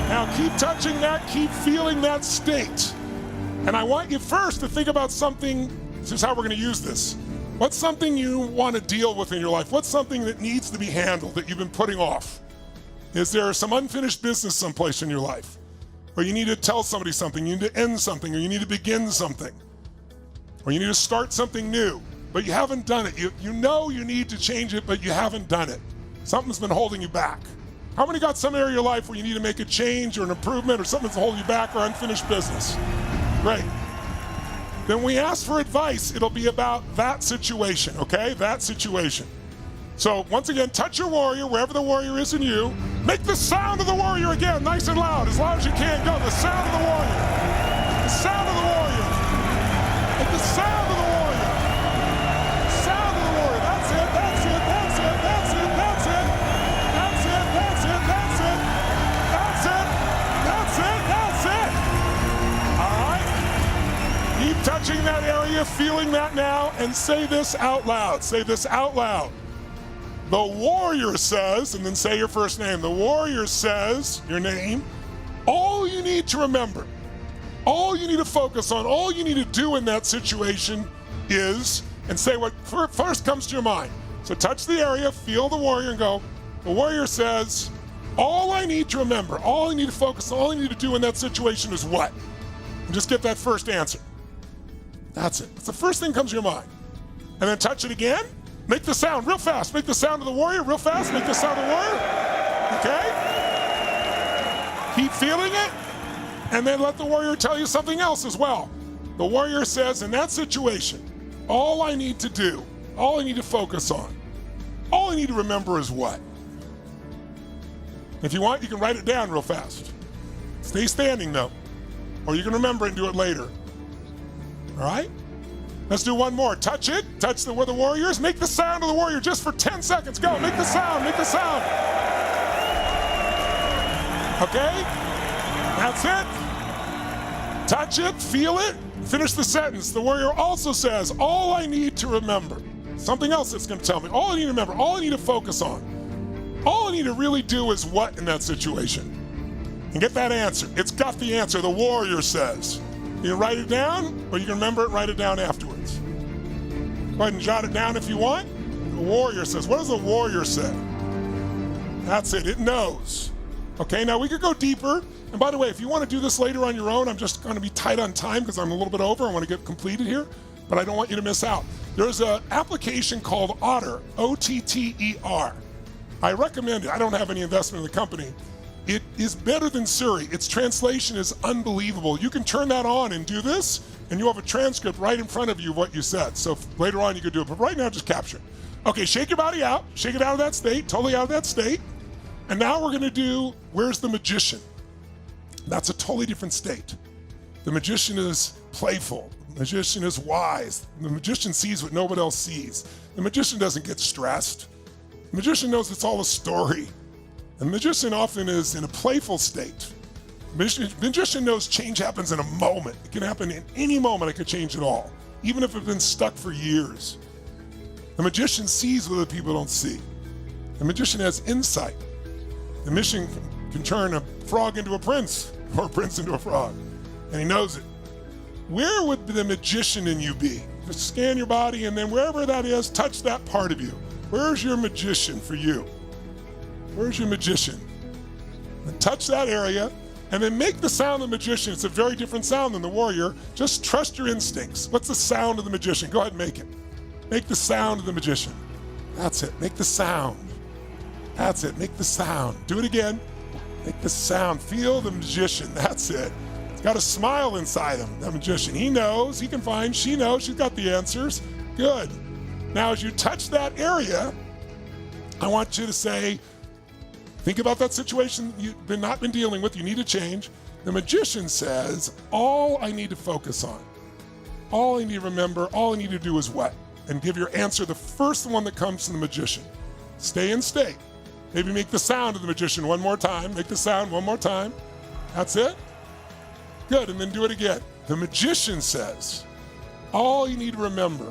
Now keep touching that, keep feeling that state. And I want you first to think about something, this is how we're gonna use this. What's something you want to deal with in your life? What's something that needs to be handled that you've been putting off? Is there some unfinished business someplace in your life? Or you need to tell somebody something, you need to end something, or you need to begin something. Or you need to start something new, but you haven't done it. You know you need to change it, but you haven't done it. Something's been holding you back. How many got some area of your life where you need to make a change or an improvement or something's holding you back or unfinished business? Great. Then we ask for advice, it'll be about that situation, okay? That situation. So once again, touch your warrior, wherever the warrior is in you. Make the sound of the warrior again, nice and loud as you can. Go, the sound of the warrior. The sound of the warrior. Make the sound of the warrior. Sound of the warrior. That's it, that's it, that's it, that's it, that's it. That's it, that's it, that's it. That's it, that's it, that's it. All right. Keep touching that area, feeling that now, and say this out loud. Say this out loud. The warrior says, and then say your first name. The warrior says, your name, all you need to remember, all you need to focus on, all you need to do in that situation is, and say what first comes to your mind. So touch the area, feel the warrior, and go, the warrior says, all I need to remember, all I need to focus on, all I need to do in that situation is what? And just get that first answer. That's it. That's the first thing that comes to your mind. And then touch it again. Make the sound real fast. Make the sound of the warrior real fast. Make the sound of the warrior. Okay? Keep feeling it. And then let the warrior tell you something else as well. The warrior says, in that situation, all I need to do, all I need to focus on, all I need to remember is what? If you want, you can write it down real fast. Stay standing though, or you can remember it and do it later. All right? Let's do one more. Touch it. Touch where the warrior is. Make the sound of the warrior just for 10 seconds. Go. Make the sound. Make the sound. Okay? That's it. Touch it. Feel it. Finish the sentence. The warrior also says, all I need to remember. Something else that's going to tell me. All I need to remember. All I need to focus on. All I need to really do is what in that situation? And get that answer. It's got the answer. The warrior says. You can write it down, or you can remember it and write it down afterwards. Go ahead and jot it down if you want. The warrior says, what does the warrior say? That's it, it knows. Okay, now we could go deeper. And by the way, if you want to do this later on your own, I'm just going to be tight on time because I'm a little bit over. I want to get completed here, but I don't want you to miss out. There's an application called Otter, O-T-T-E-R. I recommend it. I don't have any investment in the company. It is better than Siri. Its translation is unbelievable. You can turn that on and do this, and you have a transcript right in front of you of what you said. So later on you could do it, but right now just capture it. Okay, shake your body out. Shake it out of that state, totally out of that state. And now we're gonna do, where's the magician? That's a totally different state. The magician is playful. The magician is wise. The magician sees what nobody else sees. The magician doesn't get stressed. The magician knows it's all a story. And the magician often is in a playful state. The magician knows change happens in a moment. It can happen in any moment. It could change it all, even if it's been stuck for years. The magician sees what other people don't see. The magician has insight. The magician can turn a frog into a prince or a prince into a frog, and he knows it. Where would the magician in you be? Just scan your body, and then wherever that is, touch that part of you. Where's your magician for you? Where's your magician? And touch that area, and then make the sound of the magician. It's a very different sound than the warrior. Just trust your instincts. What's the sound of the magician? Go ahead and make it. Make the sound of the magician. That's it. Make the sound. That's it. Make the sound. Do it again. Make the sound. Feel the magician. That's it. He's got a smile inside him, the magician. He knows. He can find. She knows. She's got the answers. Good. Now, as you touch that area, I want you to say, think about that situation you've not been dealing with, you need to change. The magician says, all I need to focus on, all I need to remember, all I need to do is what? And give your answer, the first one that comes from the magician. Stay in state. Maybe make the sound of the magician one more time. Make the sound one more time. That's it? Good, and then do it again. The magician says, all you need to remember,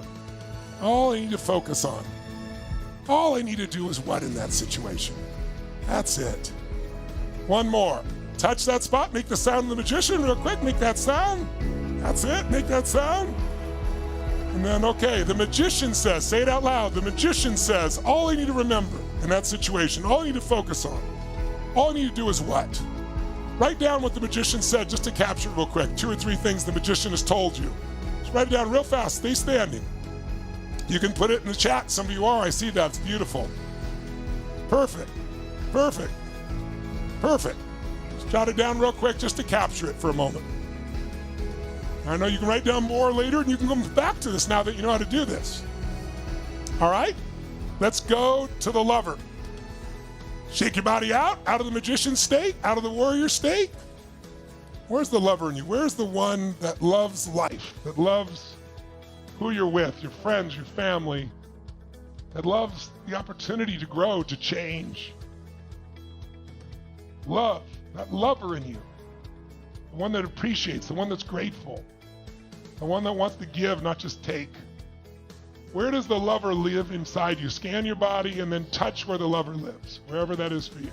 all I need to focus on, all I need to do is what in that situation? That's it. One more. Touch that spot, make the sound of the magician real quick, make that sound. That's it, make that sound. And then, okay, the magician says, say it out loud, the magician says, all I need to remember in that situation, all I need to focus on, all I need to do is what? Write down what the magician said just to capture it real quick. 2 or 3 things the magician has told you. Just write it down real fast, stay standing. You can put it in the chat, some of you are, I see that, it's beautiful. Perfect. Perfect. Perfect. Just jot it down real quick just to capture it for a moment. I know you can write down more later and you can come back to this now that you know how to do this. All right? Let's go to the lover. Shake your body out of the magician state, out of the warrior state. Where's the lover in you? Where's the one that loves life, that loves who you're with, your friends, your family, that loves the opportunity to grow, to change? Love, that lover in you. The one that appreciates, the one that's grateful, the one that wants to give, not just take. Where does the lover live inside you? Scan your body and then touch where the lover lives, wherever that is for you.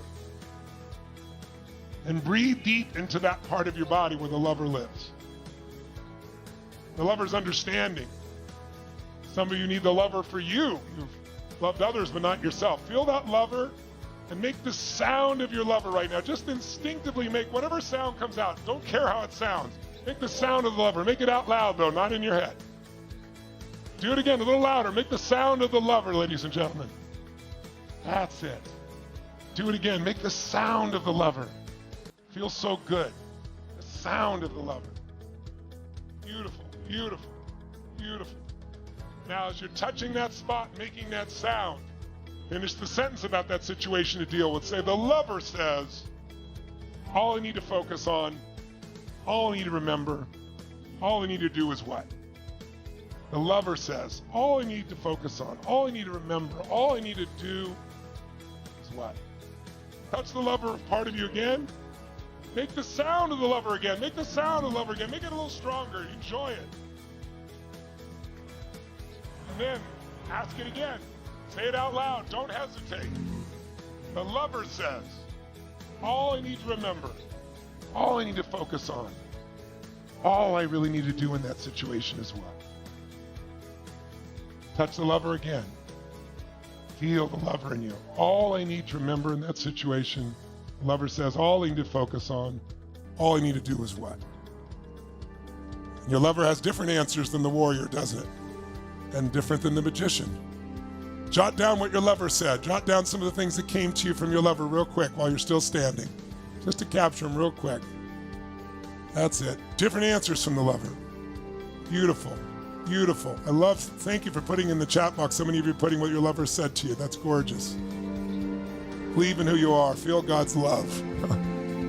And breathe deep into that part of your body where the lover lives. The lover's understanding. Some of you need the lover for you. You've loved others but not yourself. Feel that lover and make the sound of your lover right now. Just instinctively make whatever sound comes out. Don't care how it sounds. Make the sound of the lover. Make it out loud though, not in your head. Do it again, a little louder. Make the sound of the lover, ladies and gentlemen. That's it. Do it again. Make the sound of the lover. Feels so good. The sound of the lover. Beautiful, beautiful, beautiful. Now, as you're touching that spot, making that sound, finish the sentence about that situation to deal with. Say, the lover says, all I need to focus on, all I need to remember, all I need to do is what? The lover says, all I need to focus on, all I need to remember, all I need to do is what? Touch the lover part of you again. Make the sound of the lover again. Make the sound of the lover again. Make it a little stronger. Enjoy it. And then ask it again. Say it out loud. Don't hesitate. The lover says, all I need to remember, all I need to focus on, all I really need to do in that situation is what? Touch the lover again. Feel the lover in you. All I need to remember in that situation, the lover says, all I need to focus on, all I need to do is what? Your lover has different answers than the warrior, doesn't it? And different than the magician. Jot down what your lover said. Jot down some of the things that came to you from your lover real quick while you're still standing. Just to capture them real quick. That's it. Different answers from the lover. Beautiful. Beautiful. Thank you for putting in the chat box. So many of you are putting what your lover said to you. That's gorgeous. Believe in who you are. Feel God's love.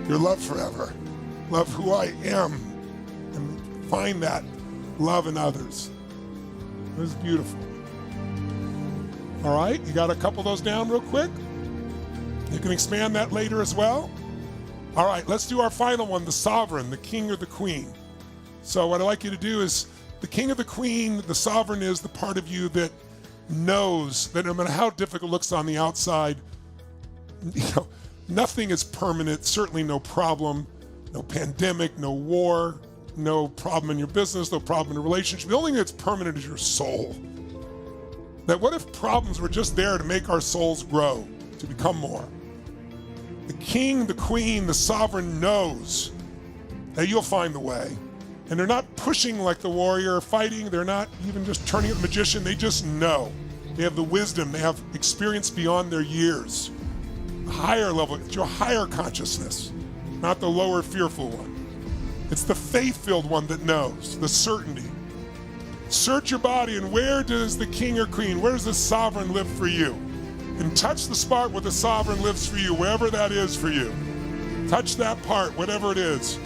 Your love forever. Love who I am. And find that love in others. It was beautiful. All right, you got a couple of those down real quick? You can expand that later as well. All right, let's do our final one, the sovereign, the king or the queen. So what I'd like you to do is, the king or the queen, the sovereign is the part of you that knows that no matter how difficult it looks on the outside, nothing is permanent, certainly no problem, no pandemic, no war, no problem in your business, no problem in a relationship. The only thing that's permanent is your soul. That what if problems were just there to make our souls grow, to become more? The king, the queen, the sovereign knows that you'll find the way. And they're not pushing like the warrior, fighting. They're not even just turning at the magician. They just know. They have the wisdom. They have experience beyond their years. A higher level. It's your higher consciousness, not the lower fearful one. It's the faith-filled one that knows, the certainty. Search your body, and where does the king or queen, where does the sovereign live for you? And touch the spot where the sovereign lives for you, wherever that is for you. Touch that part, whatever it is.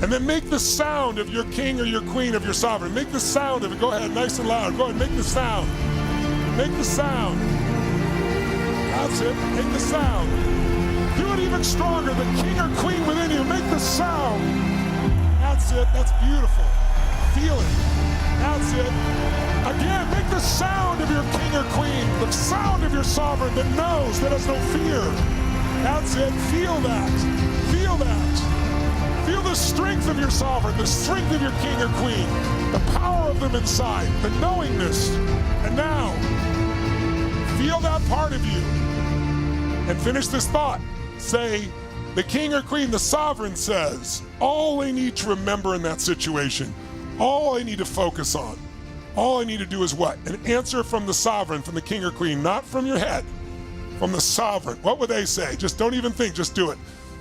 And then make the sound of your king or your queen, of your sovereign. Make the sound of it. Go ahead, nice and loud. Go ahead, make the sound. Make the sound. That's it. Make the sound. Do it even stronger. The king or queen within you. Make the sound. That's it. That's beautiful. Feel it. That's it. Again, make the sound of your king or queen. The sound of your sovereign that knows, that has no fear. That's it. Feel that. Feel that. Feel the strength of your sovereign, the strength of your king or queen, the power of them inside, the knowingness. And now, feel that part of you. And finish this thought. Say, the king or queen, the sovereign says, all I need to remember in that situation, all I need to focus on, all I need to do is what? An answer from the sovereign, from the king or queen, not from your head, from the sovereign. What would they say? Just don't even think, just do it.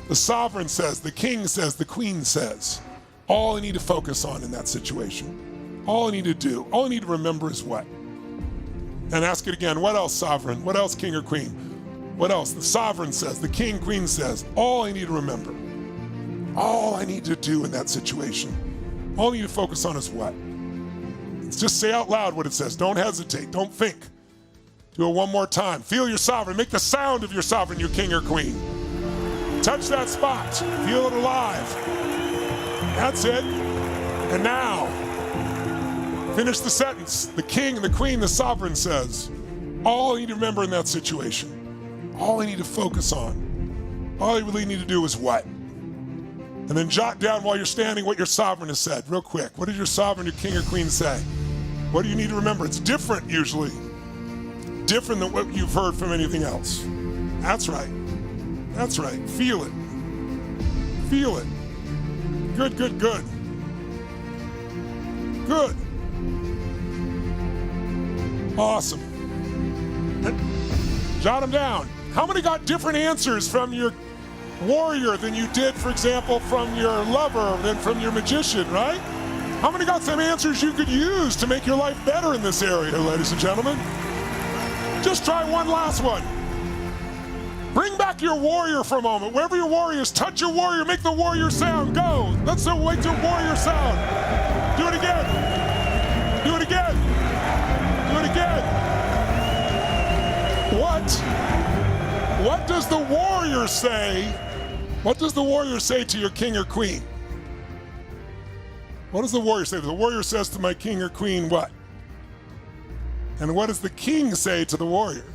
The sovereign says, the king says, the queen says, all I need to focus on in that situation, all I need to do, all I need to remember is what? And ask it again, what else, sovereign? What else, king or queen? What else? The sovereign says, the king, queen says, all I need to remember, all I need to do in that situation, all I need to focus on is what? Just say out loud what it says. Don't hesitate. Don't think. Do it one more time. Feel your sovereign. Make the sound of your sovereign, your king or queen. Touch that spot. Feel it alive. That's it. And now, finish the sentence. The king, the queen, the sovereign says, all I need to remember in that situation, all I need to focus on, all I really need to do is what? And then jot down while you're standing what your sovereign has said, real quick. What did your sovereign, your king or queen say? What do you need to remember? It's different usually. Different than what you've heard from anything else. That's right. That's right. Feel it. Feel it. Good, good, good. Good. Awesome. Jot them down. How many got different answers from your warrior than you did, for example, from your lover, than from your magician, right? How many got some answers you could use to make your life better in this area, ladies and gentlemen? Just try one last one. Bring back your warrior for a moment. Wherever your warrior is, touch your warrior, make the warrior sound. Go. Let's wait till warrior sound. Do it again. Do it again. Do it again. What does the warrior say? What does the warrior say to your king or queen? What does the warrior say? The warrior says to my king or queen what? And what does the king say to the warrior?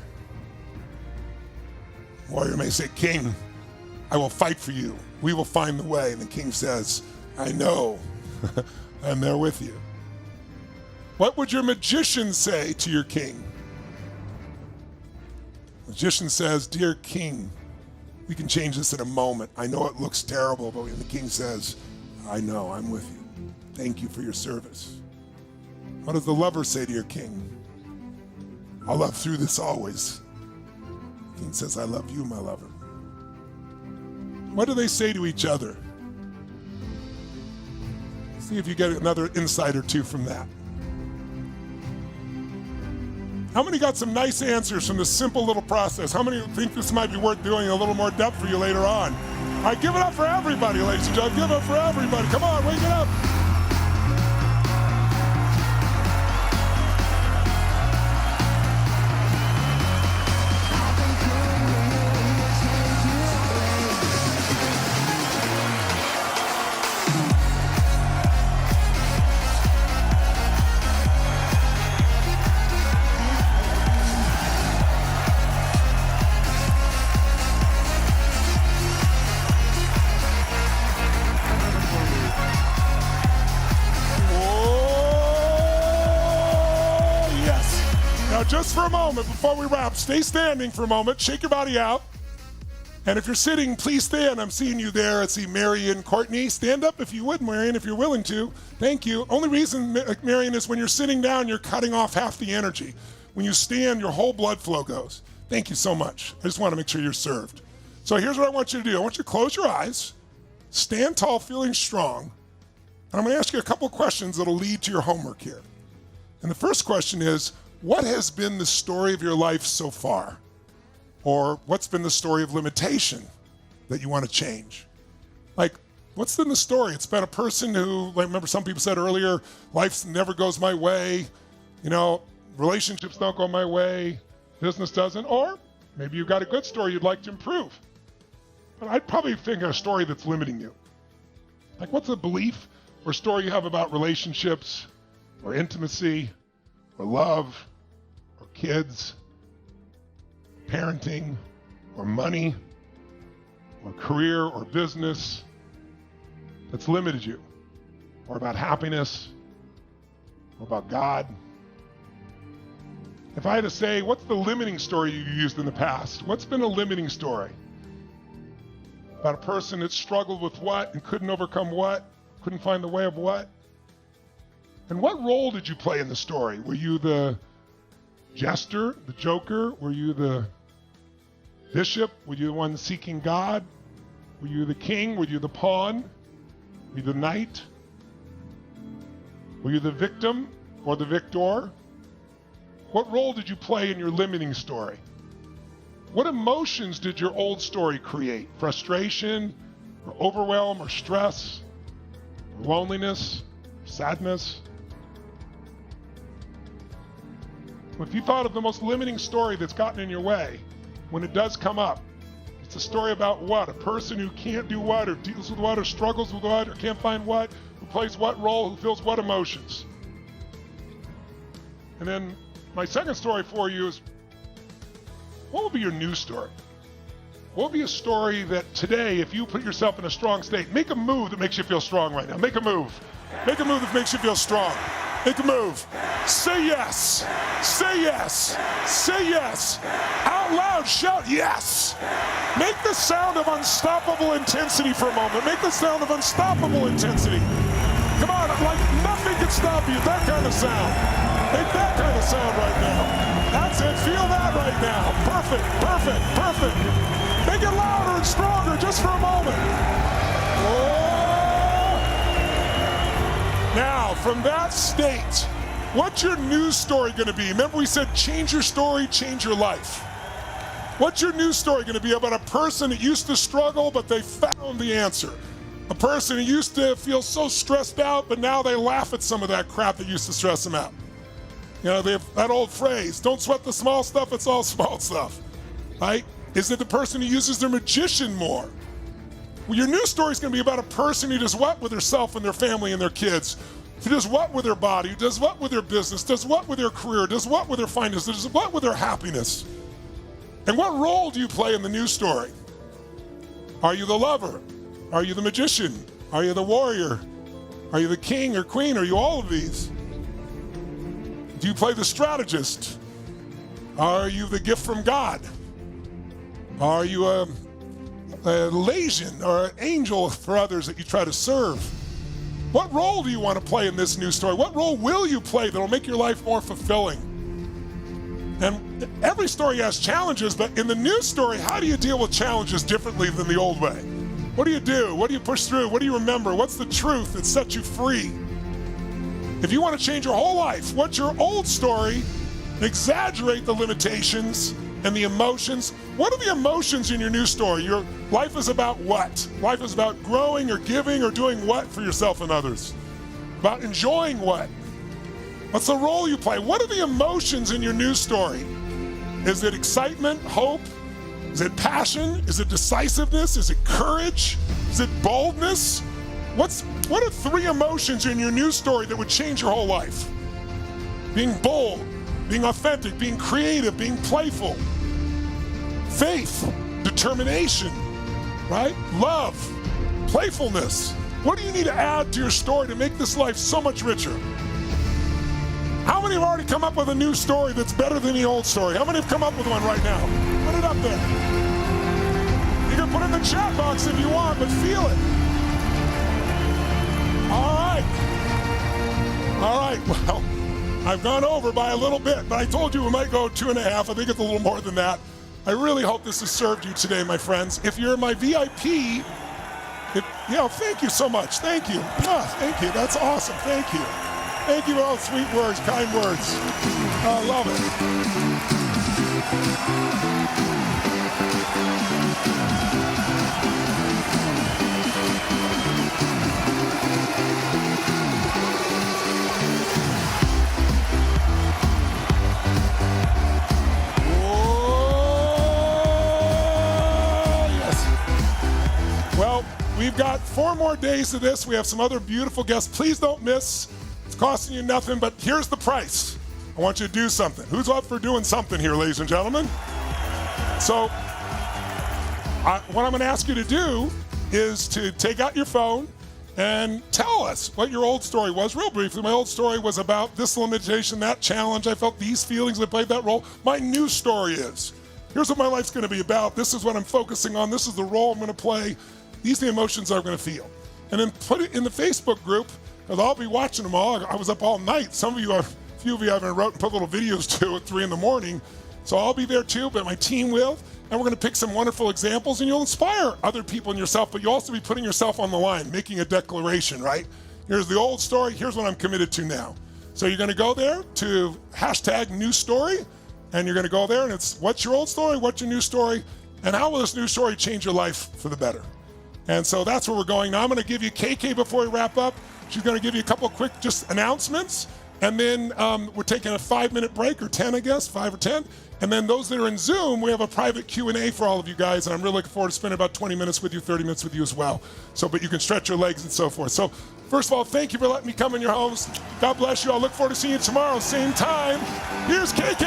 The warrior may say, King, I will fight for you. We will find the way. And the king says, I know. I'm there with you. What would your magician say to your king? The magician says, Dear king, we can change this in a moment. I know it looks terrible, but the king says, I know, I'm with you. Thank you for your service. What does the lover say to your king? I'll love through this always. The king says, I love you, my lover. What do they say to each other? See if you get another insight or two from that. How many got some nice answers from this simple little process? How many think this might be worth doing a little more depth for you later on? All right, give it up for everybody, ladies and gentlemen. Give it up for everybody. Come on, wake it up. Just for a moment before we wrap, stay standing for a moment, shake your body out. And if you're sitting, please stand. I'm seeing you there. I see Marion, Courtney. Stand up if you would, Marion, if you're willing to. Thank you. Only reason, Marion, is when you're sitting down, you're cutting off half the energy. When you stand, your whole blood flow goes. Thank you so much. I just want to make sure you're served. So here's what I want you to do. I want you to close your eyes, stand tall, feeling strong. And I'm going to ask you a couple of questions that'll lead to your homework here. And the first question is, what has been the story of your life so far? Or what's been the story of limitation that you want to change? Like, what's been the story? It's been a person who, like, remember some people said earlier, life never goes my way, relationships don't go my way, business doesn't, or maybe you've got a good story you'd like to improve. But I'd probably think of a story that's limiting you. Like, what's a belief or story you have about relationships or intimacy or love, or kids, parenting, or money, or career, or business that's limited you, or about happiness, or about God? If I had to say, what's the limiting story you used in the past? What's been a limiting story? About a person that struggled with what and couldn't overcome what, couldn't find the way of what? And what role did you play in the story? Were you the jester, the joker? Were you the bishop? Were you the one seeking God? Were you the king? Were you the pawn? Were you the knight? Were you the victim or the victor? What role did you play in your limiting story? What emotions did your old story create? Frustration, or overwhelm, or stress, or loneliness, or sadness? If you thought of the most limiting story that's gotten in your way, when it does come up, it's a story about what? A person who can't do what, or deals with what, or struggles with what, or can't find what, who plays what role, who feels what emotions. And then my second story for you is, what will be your new story? What will be a story that today, if you put yourself in a strong state, make a move that makes you feel strong right now. Make a move. Make a move that makes you feel strong. Make a move. Say yes. Say yes. Say yes. Out loud, shout yes. Make the sound of unstoppable intensity for a moment. Make the sound of unstoppable intensity. Come on, like nothing can stop you. That kind of sound. Make that kind of sound right now. That's it. Feel that right now. Perfect, perfect, perfect. Make it louder and stronger just for a moment. Oh. Now, from that state, what's your news story going to be? Remember we said change your story, change your life. What's your news story going to be about a person that used to struggle, but they found the answer? A person who used to feel so stressed out, but now they laugh at some of that crap that used to stress them out. You know, they have that old phrase, don't sweat the small stuff, it's all small stuff, right? Is it the person who uses their magician more? Well, your news story is going to be about a person who does what with herself and their family and their kids, who does what with their body, who does what with their business, does what with their career, does what with their finances, does what with their happiness. And what role do you play in the news story? Are you the lover? Are you the magician? Are you the warrior? Are you the king or queen? Are you all of these? Do you play the strategist? Are you the gift from God? Are you a Lazian or an angel for others that you try to serve? What role do you want to play in this news story? What role will you play that will make your life more fulfilling? And every story has challenges, but in the news story, how do you deal with challenges differently than the old way? What do you do? What do you push through? What do you remember? What's the truth that sets you free? If you want to change your whole life, what's your old story? Exaggerate the limitations and the emotions. What are the emotions in your new story? Your life is about what? Life is about growing or giving or doing what for yourself and others? About enjoying what? What's the role you play? What are the emotions in your new story? Is it excitement, hope? Is it passion? Is it decisiveness? Is it courage? Is it boldness? What are three emotions in your new story that would change your whole life? Being bold, being authentic, being creative, being playful. Faith, determination, right? Love, playfulness. What do you need to add to your story to make this life so much richer? How many have already come up with a new story that's better than the old story? How many have come up with one right now? Put it up there. You can put it in the chat box if you want, but feel it. All right. All right, well, I've gone over by a little bit, but I told you we might go 2.5. I think it's a little more than that. I really hope this has served you today, my friends. If you're my VIP, thank you so much. Thank you. Thank you. That's awesome. Thank you. Thank you for all the sweet words, kind words. I love it. Well, we've got 4 more days of this. We have some other beautiful guests. Please don't miss. It's costing you nothing, but here's the price. I want you to do something. Who's up for doing something here, ladies and gentlemen? So what I'm going to ask you to do is to take out your phone and tell us what your old story was. Real briefly, my old story was about this limitation, that challenge. I felt these feelings. I played that role. My new story is, here's what my life's going to be about. This is what I'm focusing on. This is the role I'm going to play. These are the emotions I'm going to feel. And then put it in the Facebook group, because I'll be watching them all. I was up all night. Some of you, a few of you, I even wrote and put little videos to at 3 a.m. So I'll be there too, but my team will. And we're going to pick some wonderful examples, and you'll inspire other people and yourself, but you'll also be putting yourself on the line, making a declaration, right? Here's the old story. Here's what I'm committed to now. So you're going to go there to #new story. And you're going to go there, and it's what's your old story, what's your new story, and how will this new story change your life for the better? And so that's where we're going. Now I'm going to give you KK before we wrap up. She's going to give you a couple of quick just announcements. And then we're taking a 5-minute break, or 10, I guess, 5 or 10. And then those that are in Zoom, we have a private Q&A for all of you guys. And I'm really looking forward to spending about 20 minutes with you, 30 minutes with you as well. So, but you can stretch your legs and so forth. So first of all, thank you for letting me come in your homes. God bless you. I'll look forward to seeing you tomorrow, same time. Here's KK.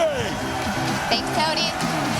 Thanks, Tony.